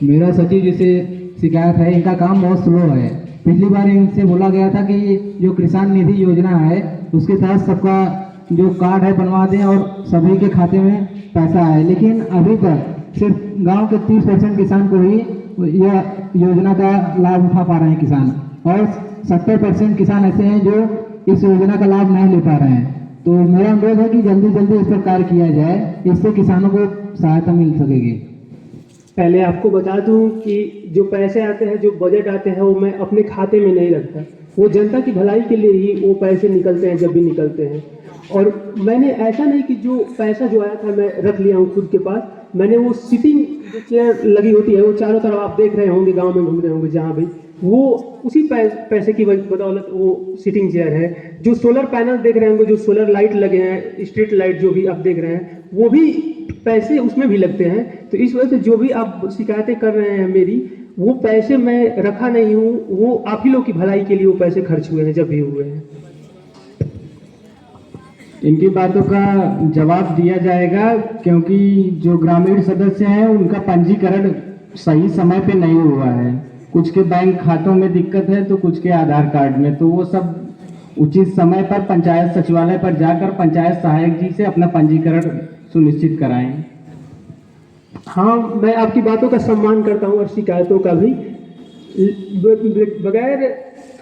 मेरा सचिव जी से शिकायत है, इनका काम बहुत स्लो है। पिछली बार इनसे बोला गया था कि जो किसान निधि योजना है उसके तहत सबका जो कार्ड है बनवा दें और सभी के खाते में पैसा आए, लेकिन अभी तक सिर्फ गांव के 30% किसान को ही यह योजना का लाभ उठा पा रहे हैं किसान, और 70% किसान ऐसे हैं जो इस योजना का लाभ नहीं ले पा रहे हैं। तो मेरा अनुरोध है कि जल्दी जल्दी इस पर कार्य किया जाए, इससे किसानों को सहायता मिल सकेगी। पहले आपको बता दूं कि जो पैसे आते हैं, जो बजट आते हैं, वो मैं अपने खाते में नहीं रखता, वो जनता की भलाई के लिए ही वो पैसे निकलते हैं जब भी निकलते हैं। और मैंने ऐसा नहीं कि जो पैसा जो आया था मैं रख लिया हूँ खुद के पास, मैंने वो सिटिंग जो चेयर लगी होती है वो चारों तरफ आप देख रहे होंगे, गांव में घूम रहे होंगे जहाँ भी, वो उसी पैसे की बदौलत वो सिटिंग चेयर है। जो सोलर पैनल देख रहे होंगे, जो सोलर लाइट लगे हैं, स्ट्रीट लाइट जो भी आप देख रहे हैं, वो भी पैसे उसमें भी लगते हैं। तो इस वजह से जो भी आप शिकायतें कर रहे हैं मेरी, वो पैसे मैं रखा नहीं हूँ, वो आप ही लोग की भलाई के लिए वो पैसे खर्च हुए हैं जब भी हुए हैं। इनकी बातों का जवाब दिया जाएगा, क्योंकि जो ग्रामीण सदस्य हैं उनका पंजीकरण सही समय पे नहीं हुआ है। कुछ के बैंक खातों में दिक्कत है तो कुछ के आधार कार्ड में, तो वो सब उचित समय पर पंचायत सचिवालय पर जाकर पंचायत सहायक जी से अपना पंजीकरण सुनिश्चित कराएं। हाँ, मैं आपकी बातों का सम्मान करता हूँ और शिकायतों का भी। बगैर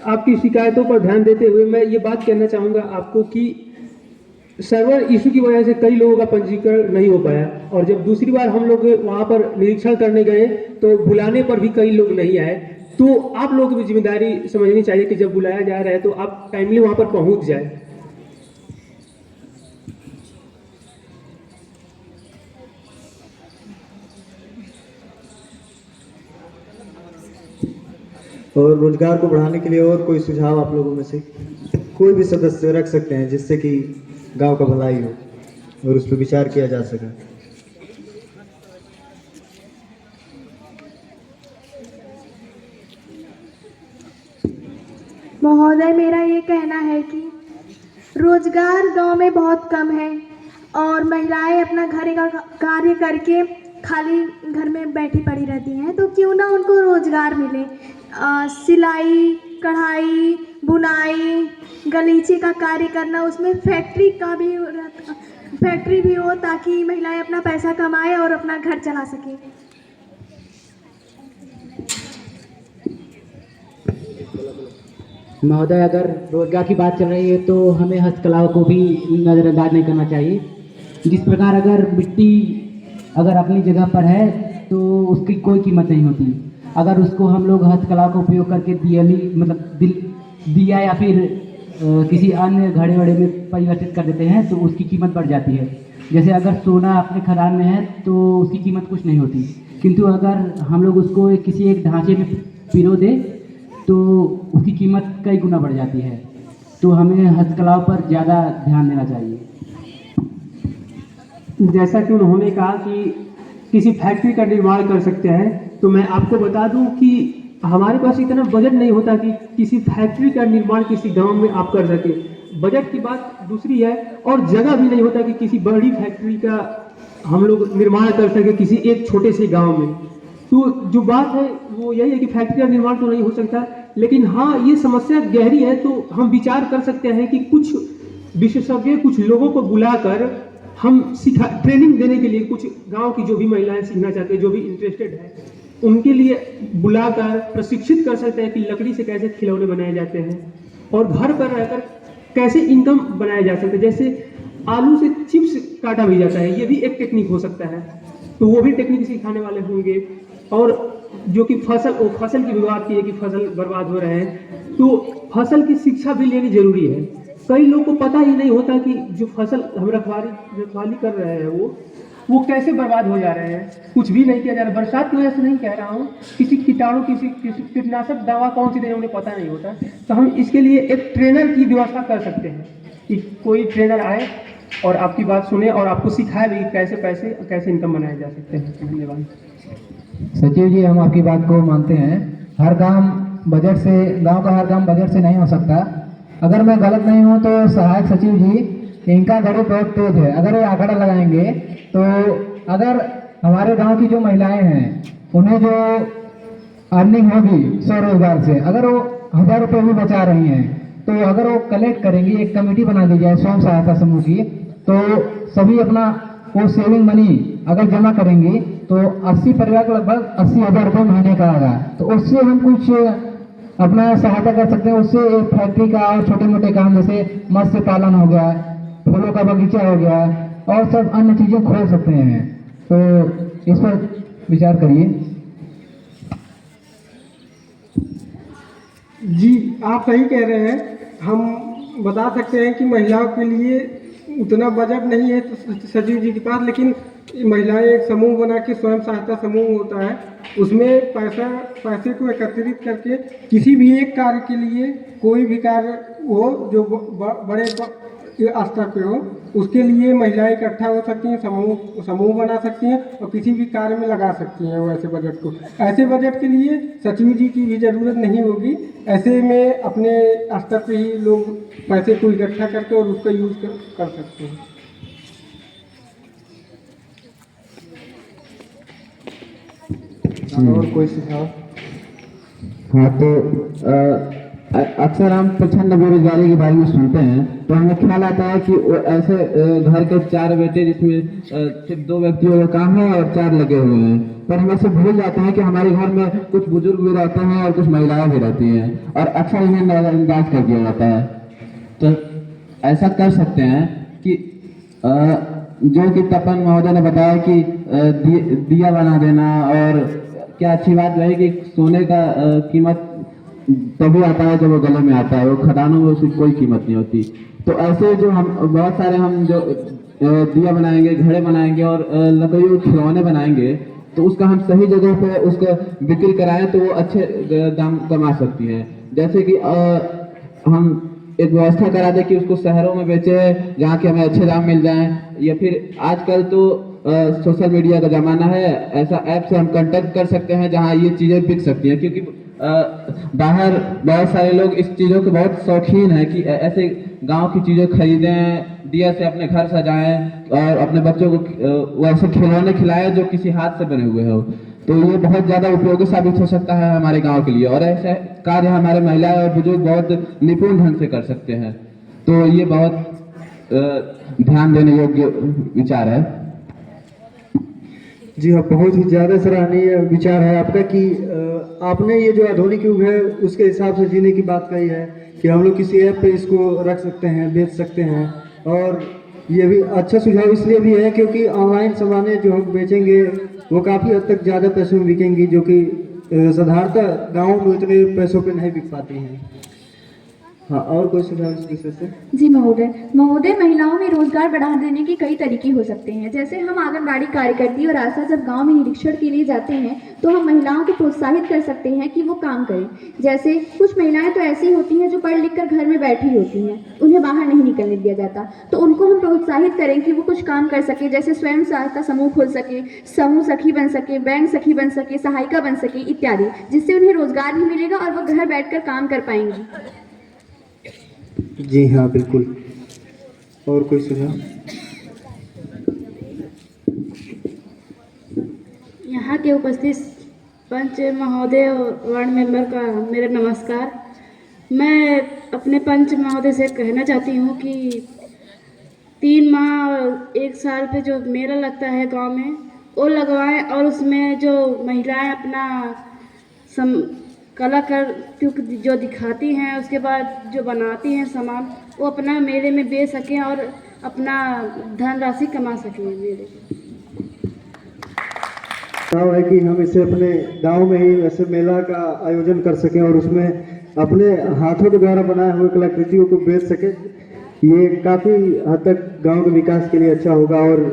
आपकी शिकायतों पर ध्यान देते हुए मैं ये बात कहना चाहूँगा आपको कि सर्वर इशू की वजह से कई लोगों का पंजीकरण नहीं हो पाया, और जब दूसरी बार हम लोग वहाँ पर निरीक्षण करने गए तो बुलाने पर भी कई लोग नहीं आए। तो आप लोगों की भी जिम्मेदारी समझनी चाहिए कि जब बुलाया जा रहा है तो आप टाइमली वहाँ पर पहुँच जाए। और रोजगार को बढ़ाने के लिए और कोई सुझाव आप लोगों में से कोई भी सदस्य रख सकते हैं, जिससे कि गांव का भलाई हो और उस पर विचार किया जा सके। महोदय, मेरा ये कहना है कि रोजगार गांव में बहुत कम है और महिलाएं अपना घर का कार्य करके खाली घर में बैठी पड़ी रहती हैं, तो क्यों ना उनको रोजगार मिले। सिलाई, कढ़ाई, बुनाई, गलीचे का कार्य करना, उसमें फैक्ट्री भी हो, ताकि महिलाएं अपना पैसा कमाएं और अपना घर चला सकें। महोदय, अगर रोजगार की बात चल रही है तो हमें हस्तकलाओं को भी नज़रअंदाज नहीं करना चाहिए। जिस प्रकार अगर मिट्टी अगर अपनी जगह पर है तो उसकी कोई कीमत नहीं होती, अगर उसको हम लोग हस्तकला का उपयोग करके दिया या फिर किसी अन्य घड़े वड़े में परिवर्तित कर देते हैं तो उसकी कीमत बढ़ जाती है। जैसे अगर सोना अपने खदान में है तो उसकी कीमत कुछ नहीं होती, किंतु अगर हम लोग उसको किसी एक ढांचे में पिरो दें तो उसकी कीमत कई गुना बढ़ जाती है। तो हमें हस्तकलाओं पर ज़्यादा ध्यान देना चाहिए। जैसा कि उन्होंने कहा कि किसी फैक्ट्री का निर्माण कर सकते हैं, तो मैं आपको बता दूं कि हमारे पास इतना बजट नहीं होता कि किसी फैक्ट्री का निर्माण किसी गांव में आप कर सके। बजट की बात दूसरी है, और जगह भी नहीं होता कि किसी बड़ी फैक्ट्री का हम लोग निर्माण कर सके किसी एक छोटे से गांव में। तो जो बात है वो यही है कि फैक्ट्री का निर्माण तो नहीं हो सकता, लेकिन हाँ ये समस्या गहरी है, तो हम विचार कर सकते हैं कि कुछ विशेषज्ञ, कुछ लोगों को बुलाकर हम ट्रेनिंग देने के लिए, कुछ गांव की जो भी महिलाएं सीखना चाहते हैं, जो भी इंटरेस्टेड है, उनके लिए बुलाकर प्रशिक्षित कर सकते हैं कि लकड़ी से कैसे खिलौने बनाए जाते हैं और घर पर रहकर कैसे इनकम बनाया जा सकता है। जैसे आलू से चिप्स काटा भी जाता है, ये भी एक टेक्निक हो सकता है, तो वो भी टेक्निक सिखाने वाले होंगे। और जो कि फसल की भी बात की है कि फसल बर्बाद हो रहे हैं, तो फसल की शिक्षा भी लेनी जरूरी है। कई लोगों को पता ही नहीं होता कि जो फसल हम रखवाली कर रहे हैं वो कैसे बर्बाद हो जा रहे हैं, कुछ भी नहीं किया जा रहा। बरसात की वजह से नहीं कह रहा हूँ, किसी कीटाणु, किसी कीटनाशक दवा कौन सी देने उन्हें पता नहीं होता, तो हम इसके लिए एक ट्रेनर की व्यवस्था कर सकते हैं कि कोई ट्रेनर आए और आपकी बात सुने और आपको सिखाए भी कैसे इनकम बनाए जा सकते हैं। धन्यवाद। सचिव जी, हम आपकी बात को मानते हैं। हर काम बजट से, गांव का हर काम बजट से नहीं हो सकता। अगर मैं गलत नहीं हूं तो सहायक सचिव जी, इनका गणित बहुत तेज है। अगर ये आंकड़ा लगाएंगे तो अगर हमारे गांव की जो महिलाएं हैं उन्हें जो अर्निंग होगी स्वरोजगार से, अगर वो 1000 रुपये भी बचा रही हैं, तो अगर वो कलेक्ट करेंगी, एक कमेटी बना दी जाए स्वयं सहायता समूह की, तो सभी अपना वो सेविंग मनी अगर जमा करेंगी तो 80 परिवार को लगभग 80,000 रुपये महीने का आएगा। तो उससे हम कुछ अपना सहायता कर सकते हैं। उससे एक फैक्ट्री का और छोटे मोटे काम जैसे मत्स्य पालन हो गया, फूलों का बगीचा हो गया और सब अन्य चीज़ें खोल सकते हैं। तो इस पर विचार करिए। जी, आप सही कह रहे हैं। हम बता सकते हैं कि महिलाओं के लिए उतना बजट नहीं है सचिव जी के पास, लेकिन महिलाएं एक समूह बना के, स्वयं सहायता समूह होता है, उसमें पैसे को एकत्रित करके किसी भी एक कार्य के लिए, कोई भी कार्य हो जो बड़े स्तर पे हो, उसके लिए महिलाएं इकट्ठा हो सकती हैं, समूह बना सकती हैं और किसी भी कार्य में लगा सकती हैं वैसे बजट को। ऐसे बजट के लिए सचिव जी की भी ज़रूरत नहीं होगी। ऐसे में अपने स्तर पे ही लोग पैसे को इकट्ठा करके और उसका यूज कर सकते हैं। और कोई सुझाव? हाँ, तो अक्सर हम प्रचंड बेरोजगारी के बारे में सुनते हैं, तो हमें ख्याल आता है कि ऐसे घर के 4 बेटे जिसमें सिर्फ 2 व्यक्तियों का काम है और 4 लगे हुए हैं, पर हम ऐसे भूल जाते हैं कि हमारे घर में कुछ बुजुर्ग भी रहते हैं और कुछ महिलाएं भी रहती हैं, और अक्सर इन्हें नजरअंदाज कर दिया जाता है। तो ऐसा कर सकते हैं कि जो कि तपन महोदय ने बताया कि दिया बना देना, और क्या अच्छी बात रही कि सोने का कीमत तभी आता है जब वो गले में आता है, वो खदानों में उसकी कोई कीमत नहीं होती। तो ऐसे जो हम बहुत सारे हम जो दिया बनाएंगे, घड़े बनाएंगे और लकड़ियों के खिलौने बनाएंगे, तो उसका हम सही जगह पे उसका बिक्री कराएं तो वो अच्छे दाम कमा सकती हैं। जैसे कि हम एक व्यवस्था करा दें कि उसको शहरों में बेचे जहाँ के हमें अच्छे दाम मिल जाएं, या फिर आजकल तो सोशल मीडिया का ज़माना है, ऐसा ऐप से हम कांटेक्ट कर सकते हैं जहाँ ये चीज़ें बिक सकती हैं, क्योंकि बाहर बहुत सारे लोग इस चीज़ों के बहुत शौकीन हैं कि ऐसे गांव की चीज़ें खरीदें, दिया से अपने घर सजाएं और अपने बच्चों को वैसे खिलौने खिलाएं जो किसी हाथ से बने हुए हो। तो ये बहुत ज़्यादा उपयोगी साबित हो सकता है हमारे गांव के लिए, और ऐसे कार्य हमारे महिलाएं और बुजुर्ग बहुत निपुण ढंग से कर सकते हैं। तो ये बहुत ध्यान देने योग्य विचार है। जी हाँ, बहुत ही ज़्यादा सराहनीय विचार है आपका कि आपने ये जो आधुनिक युग है उसके हिसाब से जीने की बात कही है कि हम लोग किसी ऐप पे इसको रख सकते हैं, बेच सकते हैं। और ये भी अच्छा सुझाव इसलिए भी है क्योंकि ऑनलाइन सामानें जो हम बेचेंगे वो काफ़ी हद तक ज़्यादा पैसों में बिकेंगी, जो कि साधारणतः गाँव में इतने पैसों पे नहीं बिक पाती हैं। हाँ, और कोई सुझाव इस विषय से? जी महोदय, महिलाओं में रोजगार बढ़ा देने के कई तरीके हो सकते हैं। जैसे हम आंगनबाड़ी कार्यकर्ती और आशा जब गांव में निरीक्षण के लिए जाते हैं तो हम महिलाओं को प्रोत्साहित कर सकते हैं कि वो काम करें। जैसे कुछ महिलाएं तो ऐसी होती हैं जो पढ़ लिख कर घर में बैठी होती हैं, उन्हें बाहर नहीं निकलने दिया जाता, तो उनको हम प्रोत्साहित करें कि वो कुछ काम कर सके। जैसे स्वयं सहायता समूह खोल सके, समूह सखी बन सके, बैंक सखी बन सके, सहायिका बन सके इत्यादि, जिससे उन्हें रोजगार भी मिलेगा और वो घर बैठकर काम कर पाएंगी। जी हाँ, बिल्कुल। और कोई सुझाव? यहाँ के उपस्थित पंच महोदय और वार्ड मेंबर का मेरा नमस्कार। मैं अपने पंच महोदय से कहना चाहती हूँ कि 3 माह 1 साल पे जो मेला लगता है गांव में, वो लगवाएं और उसमें जो महिलाएं अपना कलाकृति जो दिखाती हैं, उसके बाद जो बनाती हैं सामान, वो अपना मेले में बेच सकें और अपना धनराशि कमा सकें मेले में। गाँव है कि हम इसे अपने गांव में ही ऐसे मेला का आयोजन कर सकें और उसमें अपने हाथों के द्वारा बनाए हुए कलाकृतियों को बेच सकें। ये काफ़ी हद तक गांव के विकास के लिए अच्छा होगा और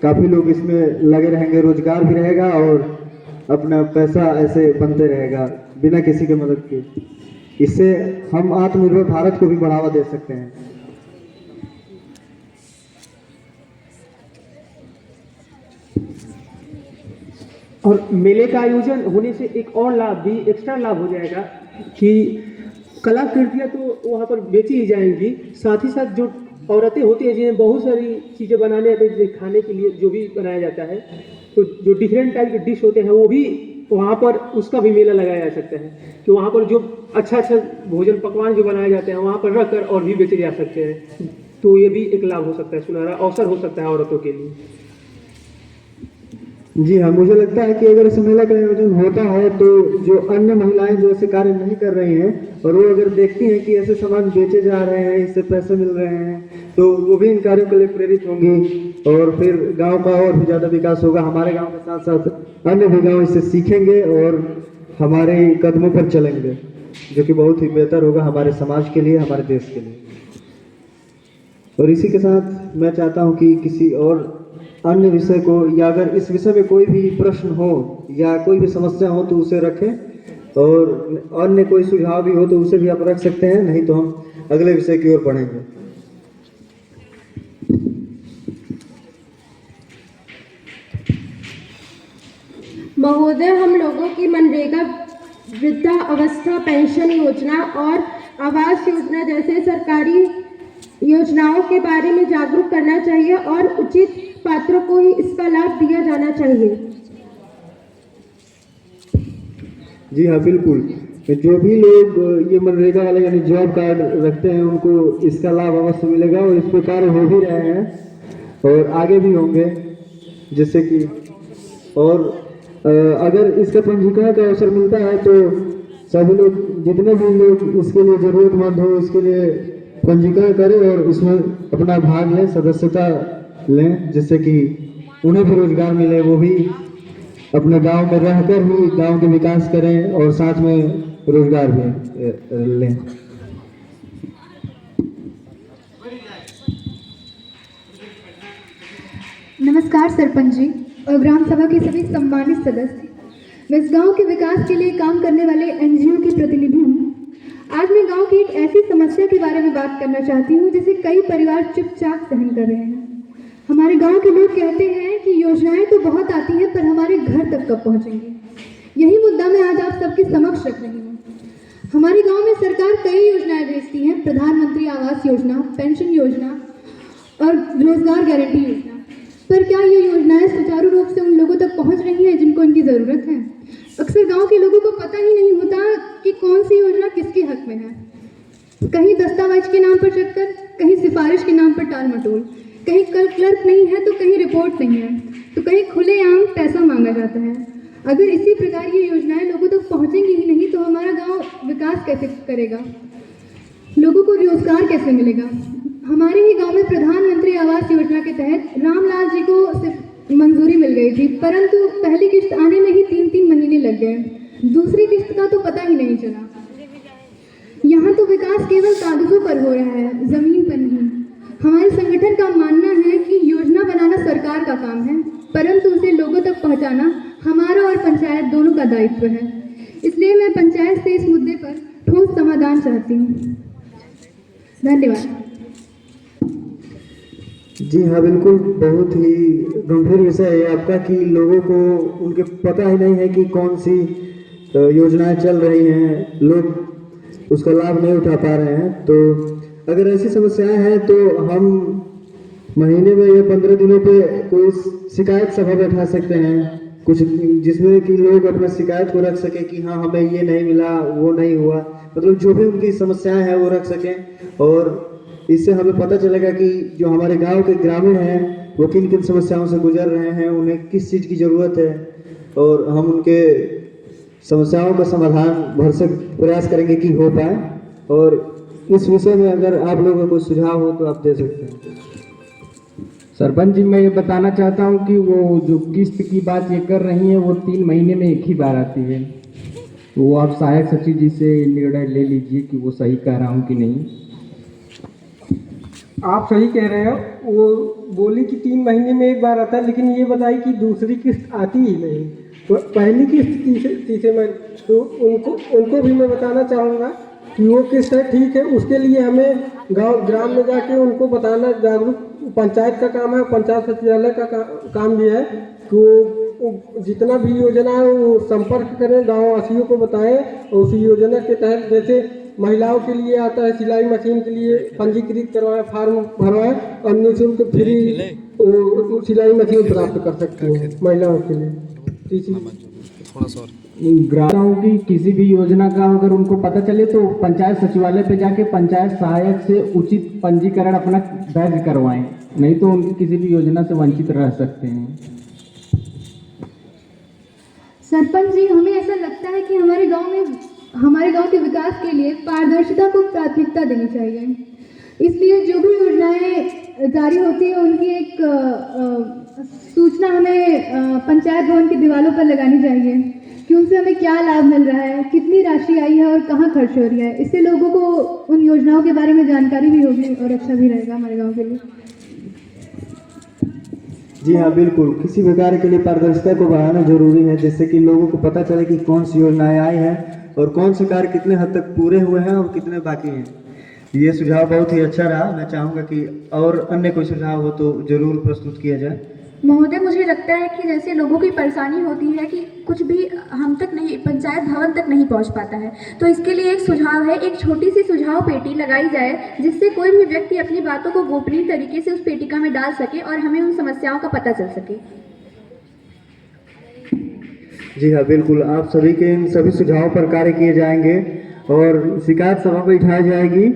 काफ़ी लोग इसमें लगे रहेंगे, रोजगार भी रहेगा और अपना पैसा ऐसे बनते रहेगा बिना किसी के मदद के। इससे हम आत्मनिर्भर भारत को भी बढ़ावा दे सकते हैं। और मेले का आयोजन होने से एक और लाभ भी, एक्स्ट्रा लाभ हो जाएगा कि कलाकृतियाँ तो वहाँ पर बेची ही जाएंगी, साथ ही साथ जो औरतें होती हैं जिन्हें बहुत सारी चीज़ें बनाने आती हैं, खाने के लिए जो भी बनाया जाता है, तो जो डिफरेंट टाइप के डिश होते हैं वो भी वहाँ पर उसका भी मेला लगाया जा सकता है कि वहाँ पर जो अच्छा भोजन पकवान जो बनाए जाते हैं वहाँ पर रख कर और भी बेचे जा सकते हैं। तो ये भी एक लाभ हो सकता है, सुनहरा अवसर हो सकता है औरतों के लिए। जी हाँ, मुझे लगता है कि अगर इस मेला का आयोजन होता है तो जो अन्य महिलाएं जो ऐसे कार्य नहीं कर रही हैं और वो अगर देखती हैं कि ऐसे सामान बेचे जा रहे हैं, इससे पैसे मिल रहे हैं, तो वो भी इन कार्यों के लिए प्रेरित होंगी और फिर गांव का और भी ज़्यादा विकास होगा। हमारे गांव के साथ साथ अन्य भी गांव इससे सीखेंगे और हमारे कदमों पर चलेंगे, जो कि बहुत ही बेहतर होगा हमारे समाज के लिए, हमारे देश के लिए। और इसी के साथ मैं चाहता हूँ कि किसी और अन्य विषय को, या अगर इस विषय में कोई भी प्रश्न हो या कोई भी समस्या हो तो उसे रखें और अन्य कोई सुझाव भी हो तो उसे भी आप रख सकते हैं, नहीं तो हम अगले विषय की ओर बढ़ेंगे। महोदय, हम लोगों की मनरेगा, वृद्धा अवस्था पेंशन योजना और आवास योजना जैसे सरकारी योजनाओं के बारे में जागरूक करना चाहिए और उचित पात्रों को ही इसका लाभ दिया जाना चाहिए। जी हाँ, बिल्कुल। जो भी लोग ये मनरेगा वाले यानी जॉब कार्ड रखते हैं उनको इसका लाभ अवश्य मिलेगा और इस पर कार्य हो भी रहे हैं और आगे भी होंगे, जिससे कि और अगर इसका पंजीकरण का अवसर मिलता है तो सभी लोग, जितने भी लोग इसके लिए ज़रूरतमंद हो, इसके लिए पंजीकरण करें और इसमें अपना भाग लें, सदस्यता लें, जिससे कि उन्हें भी रोजगार मिले, वो भी अपने गांव में रहकर ही गांव के विकास करें और साथ में रोजगार भी लें। नमस्कार सरपंच जी और ग्राम सभा के सभी सम्मानित सदस्य। मैं इस गांव के विकास के लिए काम करने वाले एनजीओ की प्रतिनिधि हूं। आज मैं गांव की एक ऐसी समस्या के बारे में बात करना चाहती हूं जिसे कई परिवार चुपचाप सहन कर रहे हैं। हमारे गांव के लोग कहते हैं कि योजनाएं तो बहुत आती हैं पर हमारे घर तक कब पहुंचेंगी। यही मुद्दा मैं आज आप सबके समक्ष रख रही हूँ। हमारे गांव में सरकार कई योजनाएं भेजती हैं, प्रधानमंत्री आवास योजना, पेंशन योजना और रोजगार गारंटी योजना, पर क्या ये योजनाएं सुचारू रूप से उन लोगों तक पहुंच रही हैं जिनको इनकी ज़रूरत है? अक्सर गांव के लोगों को पता ही नहीं होता कि कौन सी योजना किसके हक में है। कहीं दस्तावेज के नाम पर चक्कर, कहीं सिफारिश के नाम पर टाल मटोल, कहीं क्लर्क नहीं है तो कहीं रिपोर्ट नहीं है, तो कहीं खुलेआम पैसा मांगा जाता है। अगर इसी प्रकार ये योजनाएं लोगों तक पहुंचेंगी ही नहीं तो हमारा गांव विकास कैसे करेगा, लोगों को रोजगार कैसे मिलेगा? हमारे ही गांव में प्रधानमंत्री आवास योजना के तहत रामलाल जी को सिर्फ मंजूरी मिल गई थी, परंतु पहली किस्त आने में ही 3-3 महीने लग गए, दूसरी किस्त का तो पता ही नहीं चला। यहाँ तो विकास विकास केवल कागजों पर हो रहा है, जमीन पर नहीं। हमारे संगठन का मानना है कि योजना बनाना सरकार का काम है, परंतु उसे लोगों तक पहुंचाना हमारा और पंचायत दोनों का दायित्व है। इसलिए मैं पंचायत से इस मुद्दे पर ठोस समाधान चाहती हूँ। धन्यवाद। जी हाँ, बिल्कुल, बहुत ही गंभीर विषय है आपका कि लोगों को उनके पता ही नहीं है कि कौन सी योजनाएं चल रही हैं, लोग उसका लाभ नहीं उठा पा रहे हैं। तो अगर ऐसी समस्याएं हैं तो हम महीने में या 15 दिनों पे कोई शिकायत सभा बैठा सकते हैं, कुछ जिसमें कि लोग अपना शिकायत को रख सके कि हाँ हमें ये नहीं मिला, वो नहीं हुआ, मतलब जो भी उनकी समस्याएं हैं वो रख सकें। और इससे हमें पता चलेगा कि जो हमारे गांव के ग्रामीण हैं वो किन किन समस्याओं से गुजर रहे हैं, उन्हें किस चीज़ की ज़रूरत है, और हम उनके समस्याओं का समाधान भरसक प्रयास करेंगे कि हो पाए। और इस विषय में अगर आप लोगों का कोई सुझाव हो तो आप दे सकते हैं। सरपंच जी, मैं ये बताना चाहता हूँ कि वो जो किस्त की बात ये कर रही हैं वो 3 महीने में एक ही बार आती है, तो वो आप सहायक सचिव जी से निर्णय ले लीजिए कि वो सही कह रहा हूँ कि नहीं। आप सही कह रहे हो, वो बोली कि 3 महीने में एक बार आता है, लेकिन ये बताई कि दूसरी किस्त आती ही नहीं, तो पहली किस्त तीसरे महीने, तो उनको भी मैं बताना चाहूँगा कि वो किस्त है ठीक है, उसके लिए हमें ग्राम में जाके उनको बताना, जागरूक पंचायत का काम है, पंचायत सचिवालय का काम भी है कि वो जितना भी योजना है वो संपर्क करें, गाँव वासियों को बताएं, और उसी योजना के तहत जैसे महिलाओं के लिए आता है सिलाई मशीन के लिए पंजीकृत करवाएं, फार्म भरवाएं और निःशुल्क फ्री सिलाई मशीन प्राप्त कर सकते हैं महिलाओं के लिए। ग्रामीणों की किसी भी योजना का अगर उनको पता चले तो पंचायत सचिवालय पे जाके पंचायत सहायक से उचित पंजीकरण अपना दर्ज करवाएं, नहीं तो उनकी किसी भी योजना से वंचित रह सकते हैं। सरपंच जी, हमें ऐसा लगता है कि हमारे गांव के विकास के लिए पारदर्शिता को प्राथमिकता देनी चाहिए। इसलिए जो भी योजनाएं जारी होती है उनकी एक सूचना हमें पंचायत भवन की दीवारों पर लगानी चाहिए कि उनसे हमें क्या लाभ मिल रहा है, कितनी राशि आई है और कहाँ खर्च हो रही है। इससे लोगों को उन योजनाओं के बारे में जानकारी भी होगी और अच्छा भी रहेगा हमारे गाँव के लिए। जी हाँ, बिल्कुल, किसी भी कार्य के लिए पारदर्शिता को बढ़ाना जरूरी है, जिससे कि लोगों को पता चले कि कौन सी योजनाएं आई हैं और कौन से कार्य कितने हद तक पूरे हुए हैं और कितने बाकी हैं। ये सुझाव बहुत ही अच्छा रहा। मैं चाहूँगा कि और अन्य कोई सुझाव हो तो जरूर प्रस्तुत किया जाए। महोदय, मुझे लगता है कि जैसे लोगों की परेशानी होती है कि कुछ भी हम तक नहीं, पंचायत भवन तक नहीं पहुंच पाता है, तो इसके लिए एक सुझाव है, एक छोटी सी सुझाव पेटी लगाई जाए जिससे कोई भी व्यक्ति अपनी बातों को गोपनीय तरीके से उस पेटिका में डाल सके और हमें उन समस्याओं का पता चल सके। जी हाँ, बिल्कुल, आप सभी के इन सभी सुझावों पर कार्य किए जाएंगे और शिकायत सभा बैठाई जाएगी,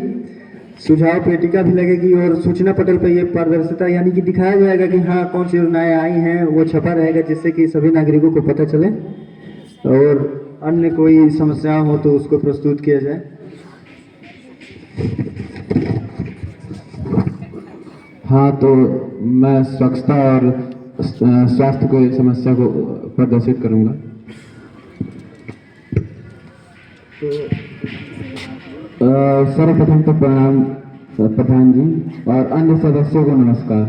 सुझाव पेटिका भी लगेगी और सूचना पटल पर ये पारदर्शिता यानी कि दिखाया जाएगा कि हाँ कौन सी योजनाएं आई हैं, वो छपा रहेगा जिससे कि सभी नागरिकों को पता चले और अन्य कोई समस्या हो तो उसको प्रस्तुत किया जाए। हाँ, तो मैं स्वच्छता और स्वास्थ्य को समस्या को प्रदर्शित करूँगा। सर्वप्रथम तो प्रणाम प्रधान जी और अन्य सदस्यों को नमस्कार।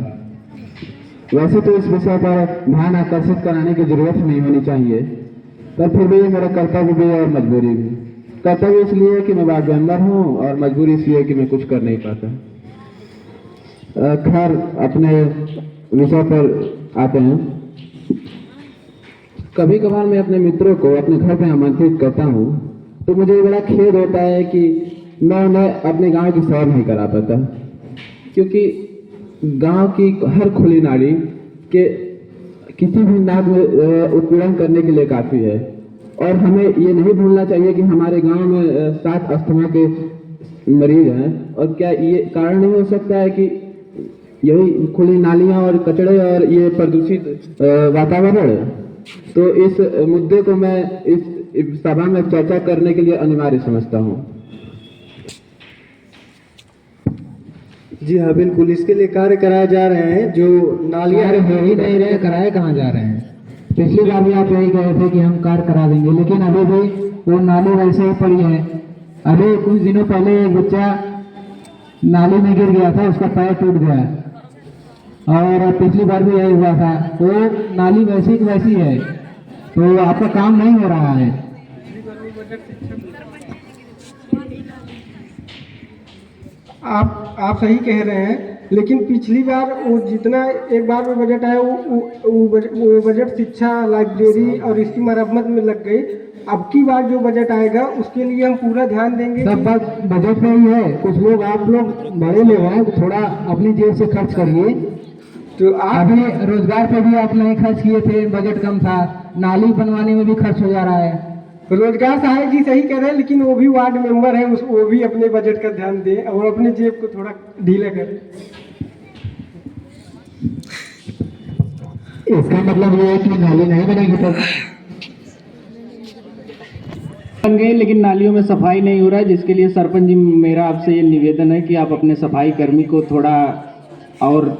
वैसे तो इस विषय पर ध्यान आकर्षित कराने की जरूरत नहीं होनी चाहिए, पर फिर भी मेरा कर्तव्य भी और मजबूरी भी। कर्तव्य इसलिए कि मैं वार्ड मेंबर हूँ और मजबूरी इसलिए कि मैं कुछ कर नहीं पाता। खैर, अपने विषय पर आते हैं। कभी कभार मैं अपने मित्रों को अपने घर पर आमंत्रित करता हूँ तो मुझे बड़ा खेद होता है कि मैं उन्हें अपने गांव की सैर नहीं करा पाता, क्योंकि गांव की हर खुली नाली के किसी भी नाद में उत्पीड़न करने के लिए काफ़ी है। और हमें ये नहीं भूलना चाहिए कि हमारे गांव में 7 अस्थमा के मरीज हैं, और क्या ये कारण नहीं हो सकता है कि यही खुली नालियां और कचड़े और ये प्रदूषित वातावरण। तो इस मुद्दे को मैं इस सभा में चर्चा करने के लिए अनिवार्य समझता हूँ। जी हाँ, बिल्कुल, इसके लिए कार्य कराए जा रहे हैं। जो नालियां हो ही नहीं रहे, कराए कहाँ जा रहे हैं? पिछली बार भी आप यही कहे थे कि हम कार्य करा देंगे, लेकिन अभी भी वो नाली वैसे ही पड़ी है। अभी कुछ दिनों पहले एक बच्चा नाली में गिर गया था, उसका पैर टूट गया और पिछली बार भी यही हुआ था। तो नाली वैसी की वैसी है, तो आपका काम नहीं हो रहा है। आप सही कह रहे हैं, लेकिन पिछली बार वो जितना एक बार में बजट आया वो बजट शिक्षा, लाइब्रेरी और इसकी मरम्मत में लग गई। अब की बार जो बजट आएगा उसके लिए हम पूरा ध्यान देंगे। सब बात बजट में ही है। कुछ लोग आप लोग बड़े लोग हैं, थोड़ा अपनी जेब से खर्च करिए। तो आप अभी रोजगार पे भी आप नहीं खर्च किए थे, बजट कम था, नाली बनवाने में भी खर्च हो जा रहा है। रोजगार सहायक जी सही कह रहे हैं, लेकिन वो भी वार्ड मेंबर है, वो भी अपने बजट का ध्यान दें और अपने जेब को थोड़ा ढीला करें। इसका मतलब ये है कि नाली नहीं बनेगी तो बन गए, लेकिन नालियों में सफाई नहीं हो रहा है, जिसके लिए सरपंच जी मेरा आपसे ये निवेदन है कि आप अपने सफाई कर्मी को थोड़ा और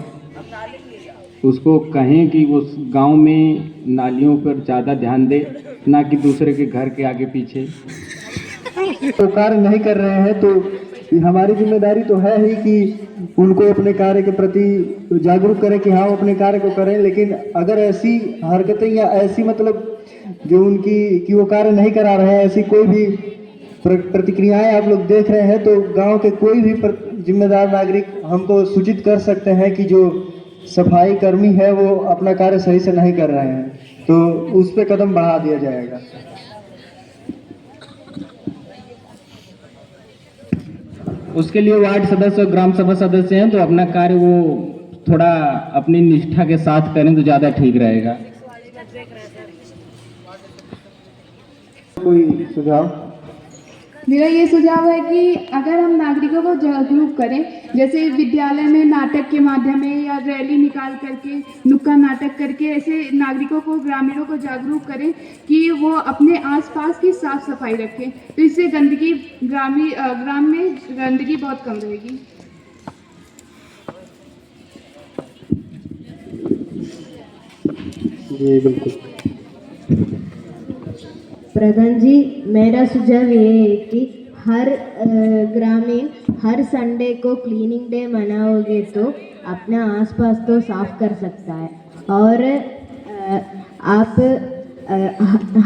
उसको कहें कि वो गांव में नालियों पर ज़्यादा ध्यान दे, ना कि दूसरे के घर के आगे पीछे। तो कार्य नहीं कर रहे हैं तो हमारी जिम्मेदारी तो है ही कि उनको अपने कार्य के प्रति जागरूक करें कि हाँ वो अपने कार्य को करें। लेकिन अगर ऐसी हरकतें या ऐसी मतलब जो उनकी कि वो कार्य नहीं करा रहे हैं, ऐसी कोई भी प्रतिक्रियाएं आप लोग देख रहे हैं तो गांव के कोई भी जिम्मेदार नागरिक हमको सूचित कर सकते हैं कि जो सफाई कर्मी है वो अपना कार्य सही से नहीं कर रहे हैं, तो उस पर कदम बढ़ा दिया जाएगा। उसके लिए वार्ड सदस्य और ग्राम सभा सदस्य हैं, तो अपना कार्य वो थोड़ा अपनी निष्ठा के साथ करें तो ज़्यादा ठीक रहेगा। कोई सुझाव? मेरा ये सुझाव है कि अगर हम नागरिकों को जागरूक करें, जैसे विद्यालय में नाटक के माध्यम में या रैली निकाल करके, नुक्कड़ नाटक करके, ऐसे नागरिकों को, ग्रामीणों को जागरूक करें कि वो अपने आसपास की साफ सफाई रखें, तो इससे गंदगी ग्राम में गंदगी बहुत कम रहेगी। जी बिल्कुल। प्रधान जी, मेरा सुझाव ये है कि हर ग्रामीण हर संडे को क्लीनिंग डे मनाओगे तो अपना आसपास तो साफ कर सकता है। और आप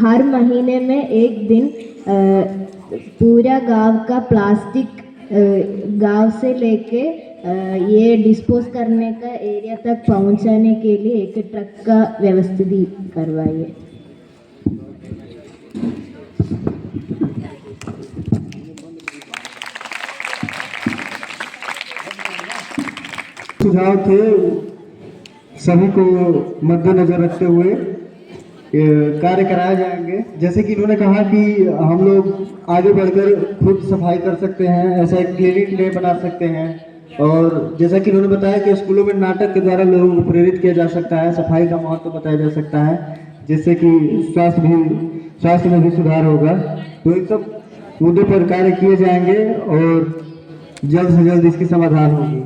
हर महीने में एक दिन पूरा गांव का प्लास्टिक गांव से लेके ये डिस्पोज करने का एरिया तक पहुंचाने के लिए एक ट्रक का व्यवस्थित करवाइए। सुझाव थे, सभी को मद्देनजर रखते हुए कार्य कराए जाएंगे। जैसे कि इन्होंने कहा कि हम लोग आगे बढ़कर खुद सफाई कर सकते हैं, ऐसा एक क्लीनिंग डे बना सकते हैं। और जैसा कि इन्होंने बताया कि स्कूलों में नाटक के द्वारा लोगों को प्रेरित किया जा सकता है, सफाई का महत्व बताया जा सकता है, जिससे कि स्वास्थ्य में भी सुधार होगा। तो इन सब मुद्दों पर कार्य किए जाएंगे और जल्द से जल्द इसकी समाधान होगी।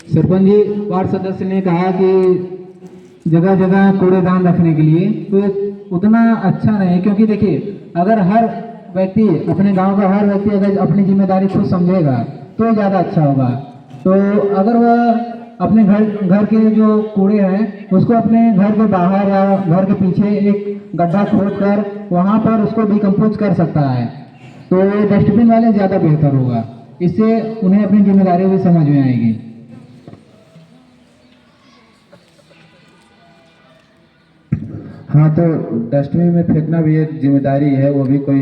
सरपंच जी, वार्ड सदस्य ने कहा कि जगह जगह कूड़ेदान रखने के लिए, तो उतना अच्छा नहीं, क्योंकि देखिए अगर हर व्यक्ति, अपने गांव का हर व्यक्ति अगर अपनी जिम्मेदारी खुद समझेगा तो ज़्यादा अच्छा होगा। तो अगर वह अपने घर के जो कूड़े हैं उसको अपने घर के बाहर या घर के पीछे एक गड्ढा खोद कर वहाँ पर उसको डिकम्पोज कर सकता है, तो डस्टबिन वाले ज़्यादा बेहतर होगा। इससे उन्हें अपनी जिम्मेदारी भी समझ में आएगी। हाँ, तो डस्टबिन में फेंकना भी एक जिम्मेदारी है, वो भी कोई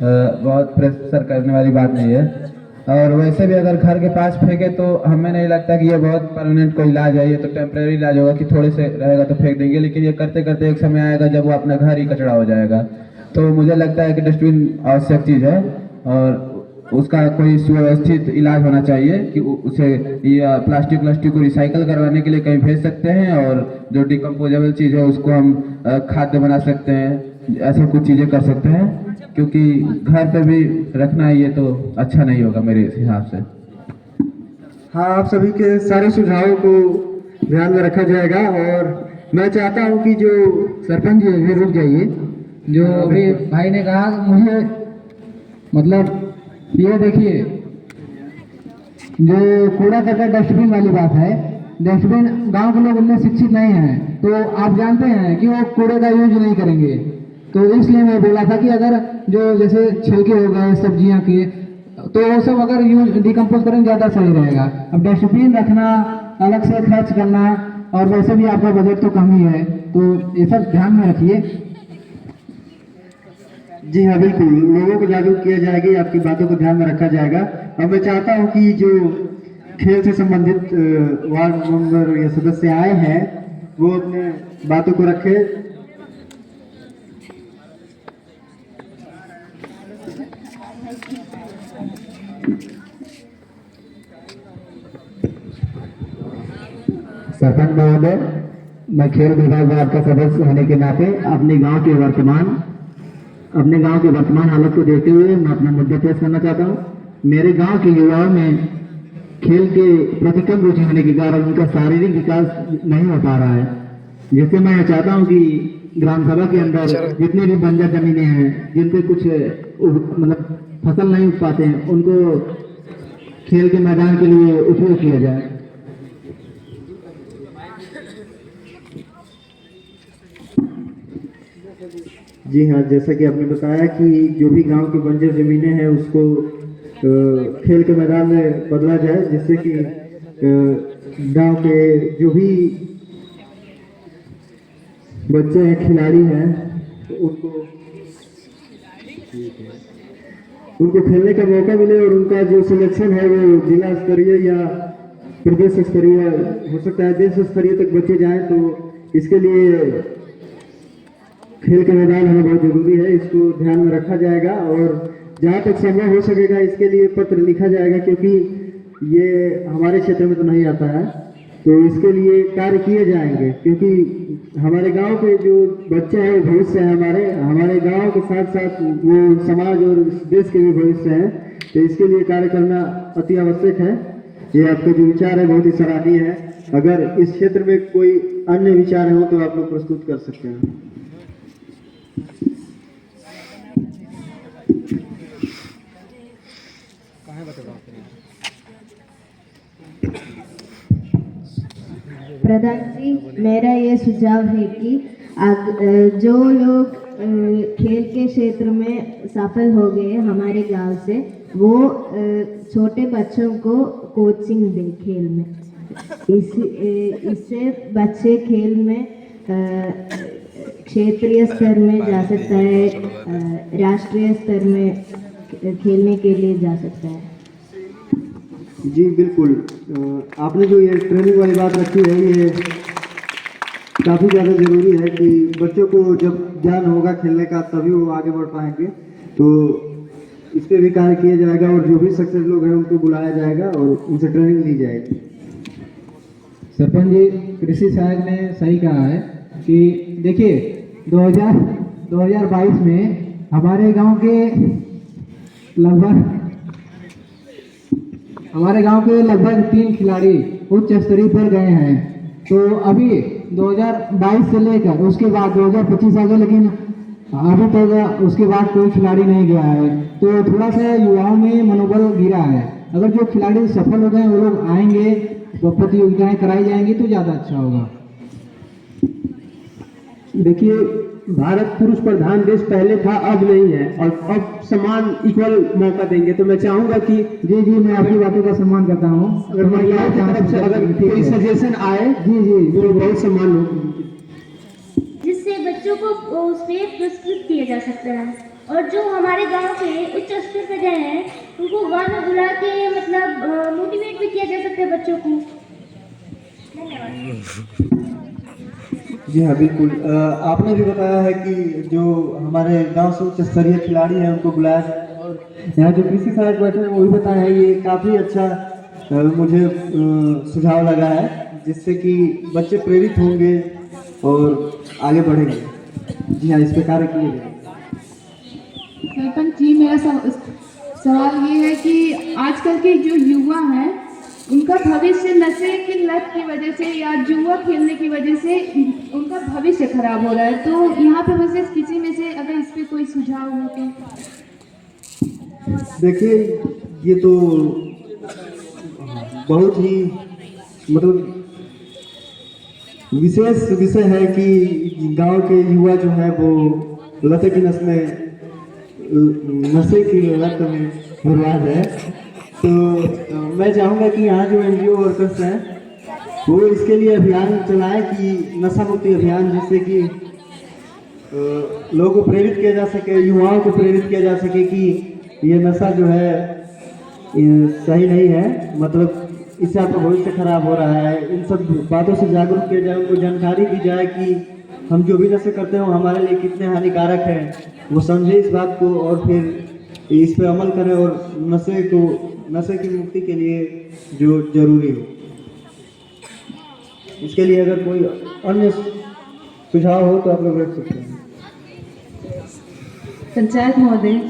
बहुत प्रेशर करने वाली बात नहीं है। और वैसे भी अगर घर के पास फेंके तो हमें नहीं लगता कि ये बहुत परमानेंट कोई इलाज है, ये तो टेम्परेरी इलाज होगा कि थोड़े से रहेगा तो फेंक देंगे, लेकिन ये करते करते एक समय आएगा जब वो अपना घर ही कचरा हो जाएगा। तो मुझे लगता है कि डस्टबिन आवश्यक चीज़ है और उसका कोई सुव्यवस्थित इलाज होना चाहिए कि उसे या प्लास्टिक को रिसाइकल करवाने के लिए कहीं भेज सकते हैं, और जो डिकम्पोजेबल चीज़ है उसको हम खाद्य बना सकते हैं, ऐसे कुछ चीज़ें कर सकते हैं, क्योंकि घर पे भी रखना ये तो अच्छा नहीं होगा मेरे हिसाब से। हाँ, आप सभी के सारे सुझावों को ध्यान में रखा जाएगा। और मैं चाहता हूँ कि जो सरपंच जी रुक जाइए, जो अभी भाई ने कहा, मुझे मतलब ये देखिए, जो कूड़ा करकट डस्टबिन वाली बात है, डस्टबिन गांव के लोग उनमें शिक्षित नहीं हैं, तो आप जानते हैं कि वो कूड़े का यूज नहीं करेंगे। तो इसलिए मैं बोला था कि अगर जो जैसे छिलके हो गए सब्जियां के, तो वो सब अगर यूज डिकम्पोज करेंगे ज़्यादा सही रहेगा। अब डस्टबिन रखना, अलग से खर्च करना, और वैसे भी आपका बजट तो कम ही है, तो ये सब ध्यान में रखिए। जी हाँ, बिल्कुल, लोगों को जागरूक किया जाएगा, आपकी बातों को ध्यान में रखा जाएगा। और मैं चाहता हूँ कि जो खेल से संबंधित वार्ड मेंबर या सदस्य आए हैं वो अपने बातों को रखें। सरपंच महोदय, मैं खेल विभाग वार्ड का सदस्य होने के नाते अपने गांव के वर्तमान हालत को देखते हुए मैं अपना मुद्दा पेश करना चाहता हूं। मेरे गांव के युवाओं में खेल के प्रति कम रुचि होने के कारण उनका शारीरिक विकास नहीं हो पा रहा है, जिससे मैं चाहता हूं कि ग्राम सभा के अंदर जितनी भी बंजर जमीनें हैं, जिन पे कुछ मतलब फसल नहीं उग पाते हैं, उनको खेल के मैदान के लिए उपयोग किया जाए। जी हाँ, जैसा कि आपने बताया कि जो भी गांव की बंजर जमीनें हैं उसको खेल के मैदान में बदला जाए, जिससे कि गांव के जो भी बच्चे हैं, खिलाड़ी हैं, तो उनको खेलने का मौका मिले और उनका जो सिलेक्शन है वो जिला स्तरीय या प्रदेश स्तरीय, हो सकता है देश स्तरीय तक बच्चे जाएं। तो इसके लिए खेल का मैदान हमें बहुत जरूरी है, इसको ध्यान में रखा जाएगा और जहाँ तक संभव हो सकेगा इसके लिए पत्र लिखा जाएगा, क्योंकि ये हमारे क्षेत्र में तो नहीं आता है, तो इसके लिए कार्य किए जाएंगे, क्योंकि हमारे गांव के जो बच्चे हैं वो भविष्य है, हमारे गांव के साथ साथ वो समाज और देश के भी भविष्य हैं, तो इसके लिए कार्य करना अति आवश्यक है। ये आपका जो विचार है बहुत ही सराहनीय है। अगर इस क्षेत्र में कोई अन्य विचार हो तो आप लोग प्रस्तुत कर सकते हैं। प्रधान जी, मेरा ये सुझाव है कि जो लोग खेल के क्षेत्र में सफल हो गए हमारे गांव से, वो छोटे बच्चों को कोचिंग दे खेल में। इससे बच्चे खेल में क्षेत्रीय स्तर में जा सकता है, राष्ट्रीय स्तर में खेलने के लिए जा सकता है। जी बिल्कुल, आपने जो ये ट्रेनिंग वाली बात रखी है ये काफ़ी ज़्यादा ज़रूरी है कि बच्चों को जब ज्ञान होगा खेलने का तभी वो आगे बढ़ पाएंगे। तो इस पर भी कार्य किया जाएगा और जो भी सक्सेस लोग हैं उनको बुलाया जाएगा और उनसे ट्रेनिंग ली जाएगी। सरपंच जी, कृषि सहायक ने सही कहा है कि देखिए 2022 में हमारे गांव के लगभग 3 खिलाड़ी उच्च स्तरीय पर गए हैं। तो अभी 2022 से लेकर उसके बाद 2025 आ गया, लेकिन अभी तक उसके बाद कोई खिलाड़ी नहीं गया है। तो थोड़ा सा युवाओं में मनोबल गिरा है। अगर जो खिलाड़ी सफल हो गए वो लोग आएंगे, वो प्रतियोगिताएं कराई जाएंगी तो ज़्यादा अच्छा होगा। देखिए, भारत पुरुष प्रधान देश पहले था, अब नहीं है, और अब समान इक्वल मौका देंगे। तो मैं चाहूंगा कि जी मैं आपकी बातों का सम्मान करता हूँ। अगर महिलाओं की तरफ से अगर कोई सजेशन आए जी वो बहुत सम्मान हो, जिससे बच्चों को उसमें पुरस्कृत किया जा सकता है। और जो हमारे गांव के उच्च स्तर पर गए हैं उनको गांव में बुला के मतलब मोटिवेट भी किया जा सकता है बच्चों को। धन्यवाद। जी हाँ बिल्कुल, आपने भी बताया है कि जो हमारे गांव से उच्च स्तरीय खिलाड़ी हैं उनको बुलाया जाए, और यहाँ जो कृषि सहायक बैठे हैं वो भी बताया है, ये काफ़ी अच्छा मुझे सुझाव लगा है, जिससे कि बच्चे प्रेरित होंगे और आगे बढ़ेंगे। जी हाँ, इस पर कार्य किए जाए। सरपंच जी, मेरा सवाल ये है कि आजकल के जो युवा हैं उनका भविष्य नशे की लत की वजह से या जुआ खेलने की वजह से उनका भविष्य खराब हो रहा है। तो यहाँ पे बस इस किसी में से अगर इस पे कोई सुझाव हो तो। देखिए, ये तो बहुत ही मतलब विशेष विषय है कि गांव के युवा जो है वो लते की नशे की लत में बर्बाद है। तो मैं चाहूँगा कि यहाँ जो NGO वर्कर्स हैं वो इसके लिए अभियान चलाएं कि नशा मुक्ति अभियान, जिससे कि लोगों को प्रेरित किया जा सके, युवाओं को प्रेरित किया जा सके कि ये नशा जो है ये सही नहीं है, मतलब इससे आपका भविष्य खराब हो रहा है। इन सब बातों से जागरूक किया जाए, उनको जानकारी दी जाए कि हम जो भी नशे करते हैं वो हमारे लिए कितने हानिकारक हैं, वो समझे इस बात को और फिर इस पर अमल करें और नशे की मुक्ति के लिए जो जरूरी है इसके लिए अगर कोई अन्य सुझाव हो तो आप लोग रख सकते हैं। पंचायत महोदय,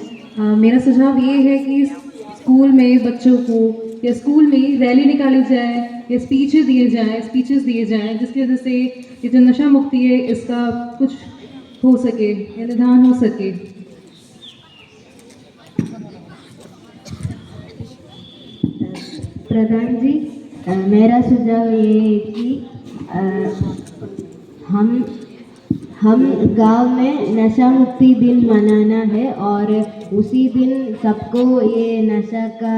मेरा सुझाव ये है कि स्कूल में बच्चों को या स्कूल में रैली निकाली जाए या स्पीचेस दिए जाएं जिसकी वजह से ये जो नशा मुक्ति है इसका कुछ हो सके या निदान हो सके। प्रधान जी, मेरा सुझाव ये है कि हम गांव में नशा मुक्ति दिन मनाना है और उसी दिन सबको ये नशा का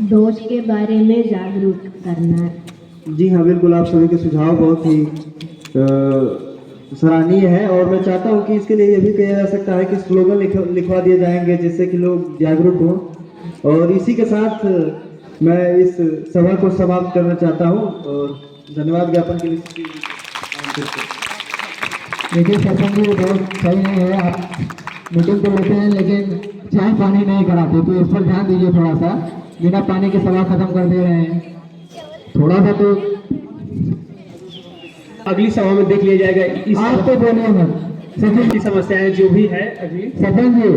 दोष के बारे में जागरूक करना है। जी हाँ, बिल्कुल, आप सभी के सुझाव बहुत ही सराहनीय है और मैं चाहता हूँ कि इसके लिए ये भी कहा जा सकता है कि स्लोगन लिखवा दिए जाएंगे जिससे कि लोग जागरूक हों। और इसी के साथ मैं इस सभा को समाप्त करना चाहता हूँ और धन्यवाद ज्ञापन के लिए। देखिए सरपंच जी, बहुत सही नहीं है, आप मीटिंग तो लेते हैं लेकिन चाय पानी नहीं कराते, तो इस पर ध्यान दीजिए थोड़ा सा। बिना पानी के सभा खत्म कर दे रहे हैं, थोड़ा सा तो अगली सभा में देख लिया जाएगा। आप तो बोलिए मत। समस्याएं जो भी है अगली सरपंच जी